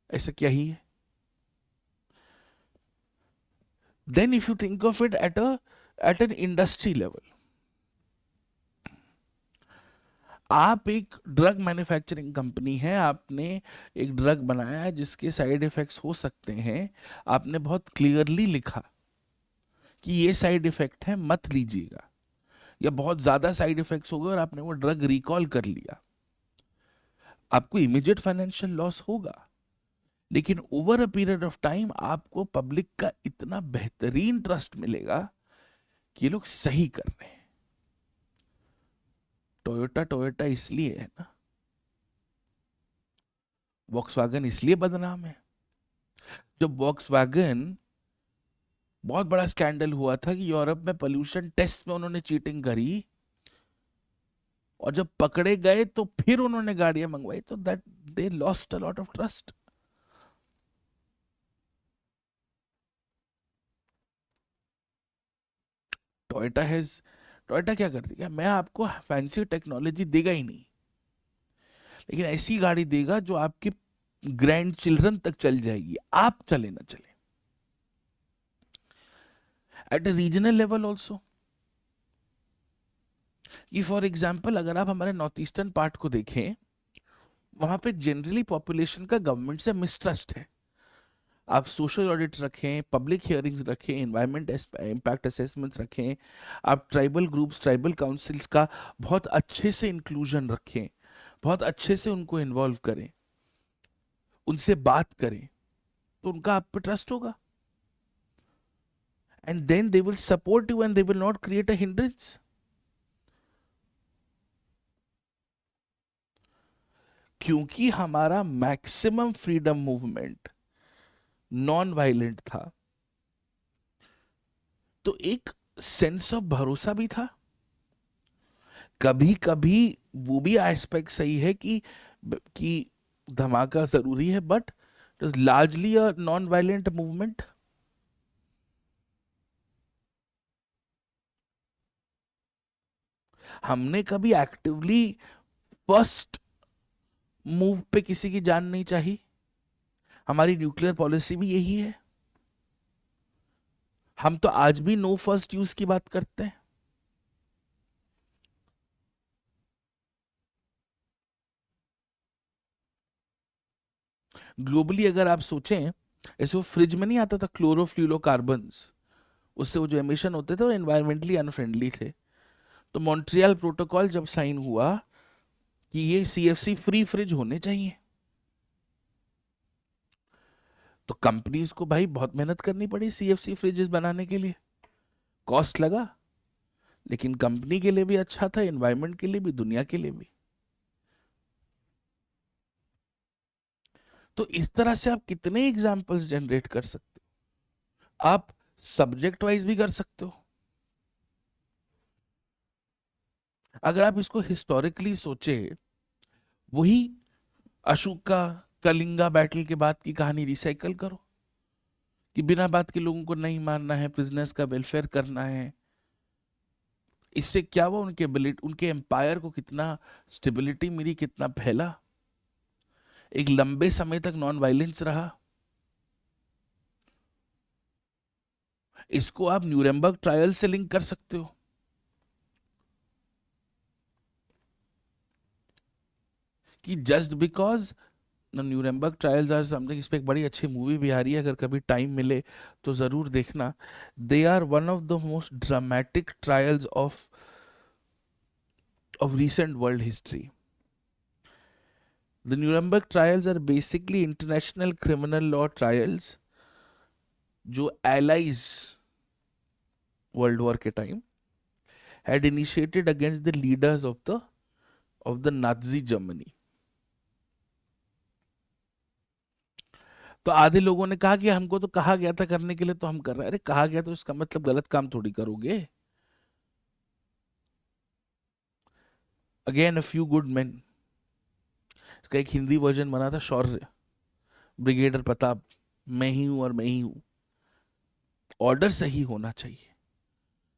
ऐसा क्या ही है? Then if you think of it at an industry level, आप एक ड्रग मैन्युफैक्चरिंग कंपनी है, आपने एक ड्रग बनाया है जिसके साइड इफेक्ट्स हो सकते हैं, आपने बहुत क्लियरली लिखा कि ये साइड इफेक्ट है, मत लीजिएगा, या बहुत ज्यादा साइड इफेक्ट्स हो गए और आपने वो ड्रग रिकॉल कर लिया, आपको इमीडिएट फाइनेंशियल लॉस होगा। लेकिन over a period of time आपको पब्लिक का इतना बेहतरीन ट्रस्ट मिलेगा कि ये लोग सही कर रहे हैं। टोयोटा टोयोटा इसलिए है ना, वॉक्सवैगन इसलिए बदनाम है। जब वॉक्सवैगन, बहुत बड़ा स्कैंडल हुआ था कि यूरोप में पोल्यूशन टेस्ट में उन्होंने चीटिंग करी, और जब पकड़े गए तो फिर उन्होंने गाड़ियां मंगवाई, तो that they lost a lot of trust. Toyota has Toyota क्या करती है? मैं आपको फैंसी टेक्नोलॉजी देगा ही नहीं, लेकिन ऐसी गाड़ी देगा जो आपके ग्रैंड चिल्ड्रन तक चल जाएगी, आप चले ना चले। At a regional level also, ये फॉर एग्जाम्पल अगर आप हमारे नॉर्थ ईस्टर्न पार्ट को देखें, वहां पे जनरली पॉपुलेशन का गवर्नमेंट से मिसट्रस्ट है। आप सोशल ऑडिट्स रखें, पब्लिक हियरिंग्स रखें, एनवायरमेंट इम्पैक्ट असेसमेंट्स रखें, आप ट्राइबल ग्रुप्स, ट्राइबल काउंसिल्स का बहुत अच्छे से इंक्लूजन रखें, बहुत अच्छे से उनको इन्वॉल्व करें, उनसे बात करें, तो उनका आप पे ट्रस्ट होगा, and then they will support you and they will not create a hindrance. क्योंकि हमारा maximum freedom movement non violent था, तो एक सेंस ऑफ भरोसा भी था। कभी कभी वो भी एस्पेक्ट सही है कि धमाका जरूरी है, but it is largely a non violent movement. हमने कभी एक्टिवली फर्स्ट मूव पे किसी की जान नहीं चाही। हमारी न्यूक्लियर पॉलिसी भी यही है। हम तो आज भी नो फर्स्ट यूज की बात करते हैं। ग्लोबली अगर आप सोचें, ऐसे वो फ्रिज में नहीं आता था क्लोरोफ्लोरोकार्बन्स, उससे वो जो एमिशन होते थे वो एनवायरमेंटली अनफ्रेंडली थे। तो मॉन्ट्रियल प्रोटोकॉल जब साइन हुआ कि ये सीएफसी फ्री फ्रिज होने चाहिए, तो कंपनीज को भाई बहुत मेहनत करनी पड़ी सीएफसी फ्रिजेस बनाने के लिए, कॉस्ट लगा। लेकिन कंपनी के लिए भी अच्छा था, एनवायरनमेंट के लिए भी, दुनिया के लिए भी। तो इस तरह से आप कितने एग्जाम्पल्स जनरेट कर सकते हो। आप सब्जेक्ट वाइज भी कर सकते हो। अगर आप इसको हिस्टोरिकली सोचे, वही अशोका कलिंगा बैटल के बाद की कहानी रिसाइकल करो, कि बिना बात के लोगों को नहीं मारना है, बिजनेस का वेलफेयर करना है। इससे क्या हुआ, उनके एबिलिटी, उनके एम्पायर को कितना स्टेबिलिटी मिली, कितना फैला, एक लंबे समय तक नॉन वायलेंस रहा। इसको आप न्यूरेमबर्ग ट्रायल से लिंक कर सकते हो कि just because Nuremberg trials are something, इस पे एक बड़ी अच्छी मूवी भी आ रही है, अगर कभी टाइम मिले तो जरूर देखना। They are one of the most dramatic trials of recent world history. The Nuremberg trials are basically international criminal law trials जो allies वर्ल्ड वॉर के time had initiated against the leaders of the Nazi Germany. तो आधे लोगों ने कहा कि हमको तो कहा गया था करने के लिए, तो हम कर रहे हैं। अरे कहा गया तो इसका मतलब गलत काम थोड़ी करोगे। Again a few good man, इसका एक हिंदी वर्जन बना था, शौर्य, ब्रिगेडियर प्रताप, मैं ही हूं और मैं ही हूं। ऑर्डर सही होना चाहिए,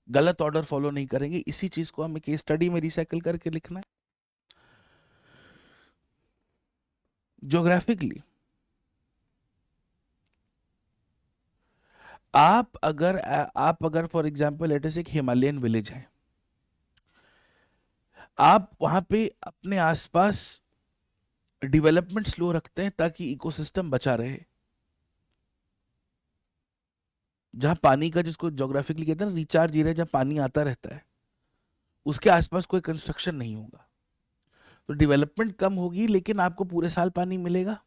गलत ऑर्डर फॉलो नहीं करेंगे। इसी चीज को हमें केस स्टडी में रिसाइकल करके लिखना है। ज्योग्राफिकली आप अगर फॉर एग्जांपल लेट अस एक हिमालयन विलेज है, आप वहां पे अपने आसपास डेवलपमेंट स्लो रखते हैं ताकि इकोसिस्टम बचा रहे। जहां पानी का, जिसको ज्योग्राफिकली कहते हैं ना, रिचार्ज एरिया, जहां पानी आता रहता है, उसके आसपास कोई कंस्ट्रक्शन नहीं होगा, तो डेवलपमेंट कम होगी, लेकिन आपको पूरे साल पानी मिलेगा।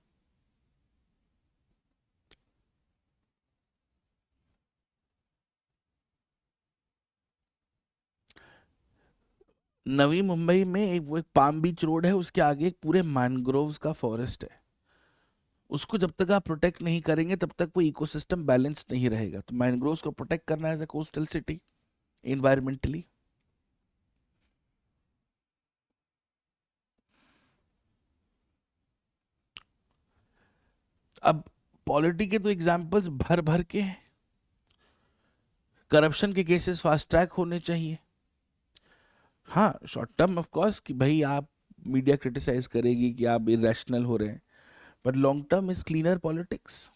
नवी मुंबई में वो एक पाम बीच रोड है, उसके आगे एक पूरे मैनग्रोव्स का फॉरेस्ट है। उसको जब तक आप प्रोटेक्ट नहीं करेंगे तब तक वो इकोसिस्टम बैलेंस नहीं रहेगा। तो मैनग्रोव्स को प्रोटेक्ट करना है as a coastal city, environmentally. अब पॉलिटी के तो एग्जाम्पल्स भर भर के हैं। करप्शन के केसेस फास्ट ट्रैक होने चाहिए। हाँ, शॉर्ट टर्म ऑफ कोर्स कि भाई आप, मीडिया क्रिटिसाइज करेगी कि आप इरेशनल हो रहे हैं, but long term is cleaner politics.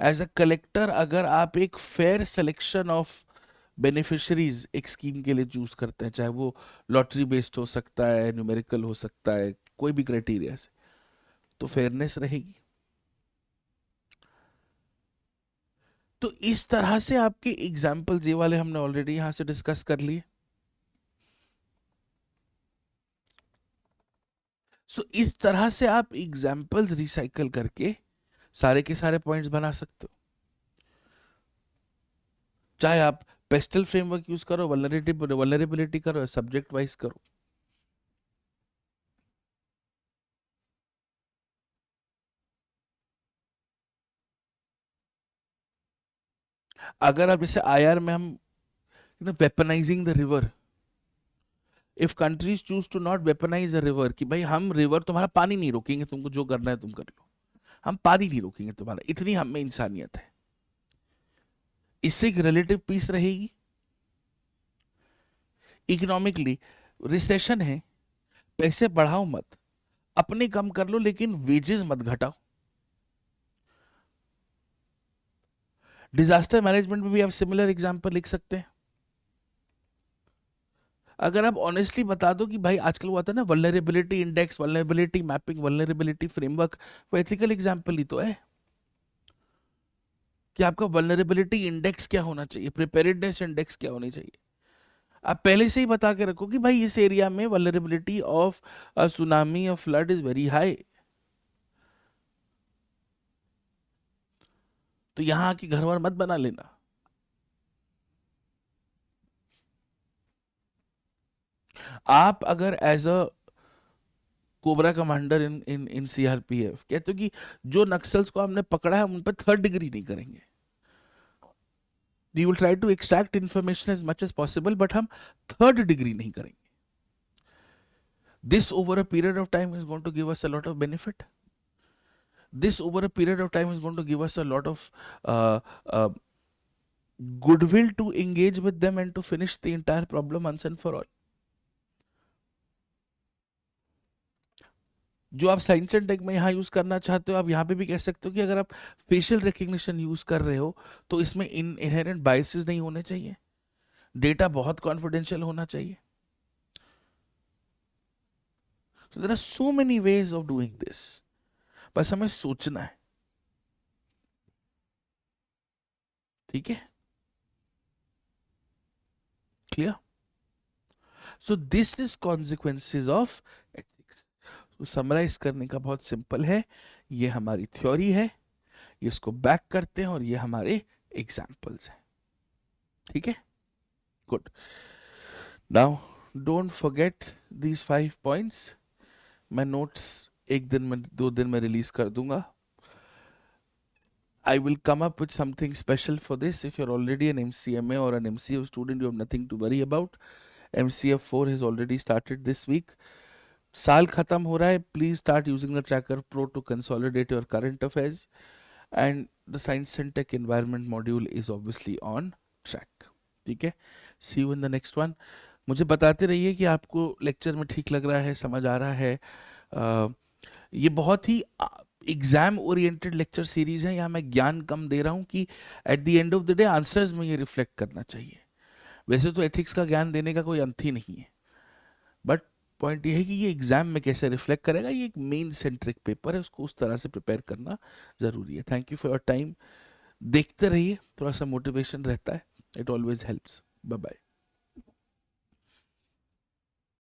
As a collector, अगर आप एक फेयर सिलेक्शन ऑफ बेनिफिशरीज एक स्कीम के लिए चूज करते हैं, चाहे वो लॉटरी बेस्ड हो सकता है, न्यूमेरिकल हो सकता है, कोई भी क्राइटेरिया से, तो फेयरनेस रहेगी। तो इस तरह से आपके एग्जाम्पल्स, ये वाले हमने ऑलरेडी यहां से डिस्कस कर लिए। सो इस तरह से आप एग्जाम्पल्स रिसाइकल करके सारे के सारे पॉइंट्स बना सकते हो। चाहे आप पेस्टल फ्रेमवर्क यूज करो, वल्नरेबिलिटी करो, सब्जेक्ट वाइज करो। अगर आप जैसे आईआर में हम weaponising the river, if countries choose to not weaponise the river, कि भाई हम रिवर, तुम्हारा पानी नहीं रोकेंगे, तुमको जो करना है तुम कर लो, हम पानी नहीं रोकेंगे तुम्हारा, इतनी हम में इंसानियत है। इससे एक रिलेटिव पीस रहेगी। इकोनॉमिकली रिसेशन है, पैसे बढ़ाओ मत, अपने कम कर लो, लेकिन वेजेस मत घटाओ। डिजास्टर मैनेजमेंट में भी आप सिमिलर एग्जांपल लिख सकते हैं। अगर आप ऑनेस्टली बता दो कि भाई आजकल वो आता है ना, vulnerability index, vulnerability mapping, vulnerability framework, वो एथिकल एग्जांपल ही तो है कि आपका वल्नरेबिलिटी इंडेक्स क्या होना चाहिए, प्रिपेयर्डनेस इंडेक्स क्या होनी चाहिए। आप पहले से ही बता के रखो कि भाई इस एरिया में वल्नरेबिलिटी ऑफ सुनामी और फ्लड इज वेरी हाई, तो यहाँ की घर वर मत बना लेना। आप अगर as a cobra commander in in in CRPF कहते हो कि जो नक्सल्स को हमने पकड़ा है उन पर थर्ड डिग्री नहीं करेंगे, we will try to extract information as much as possible, but हम थर्ड डिग्री नहीं करेंगे. This over a period of time is going to give us a lot of benefit. This over a period of time is going to give us a lot of uh, uh, goodwill to engage with them and to finish the entire problem once and for all. जो आप science and take में यहाँ use करना चाहते हो, आप यहाँ पे भी कह सकते हो कि अगर आप फेशियल रिकग्निशन यूज कर रहे हो तो इसमें इनहेरेंट बायसेस नहीं होने चाहिए, डेटा बहुत कॉन्फिडेंशियल होना चाहिए. So there are so many ways of doing this. बस हमें सोचना है. ठीक है, clear? So this is consequences of ethics. तो समराइज करने का बहुत सिंपल है, ये हमारी थ्योरी है, ये इसको बैक करते हैं और ये हमारे एग्जाम्पल्स हैं. ठीक है, good. Now don't forget these 5 points. मैं नोट्स एक दिन में 2 दिन में रिलीज कर दूंगा. I will come up with something special for this. If you're already an MCMA or an MCF student, you have nothing to worry about. MCF 4 has already started this week. साल खत्म हो रहा है. Please start using the Tracker Pro to consolidate your current affairs. And the Science and Tech Environment module is obviously on track. ठीक है, see you in the next one. मुझे बताते रहिए कि आपको लेक्चर में ठीक लग रहा है, समझ आ रहा है. ये बहुत ही एग्जाम ओरिएंटेड लेक्चर सीरीज है. यहाँ मैं ज्ञान कम दे रहा हूँ कि at the end of the day answers में ये रिफ्लेक्ट करना चाहिए. वैसे तो एथिक्स का ज्ञान देने का कोई अंत ही नहीं है, बट पॉइंट ये है कि ये एग्जाम में कैसे रिफ्लेक्ट करेगा. ये एक मेन सेंट्रिक पेपर है, उसको उस तरह से प्रिपेयर करना ज़रूरी है. Thank you for your time. देखते रहिए, थोड़ा सा मोटिवेशन रहता है, it always helps. Bye bye.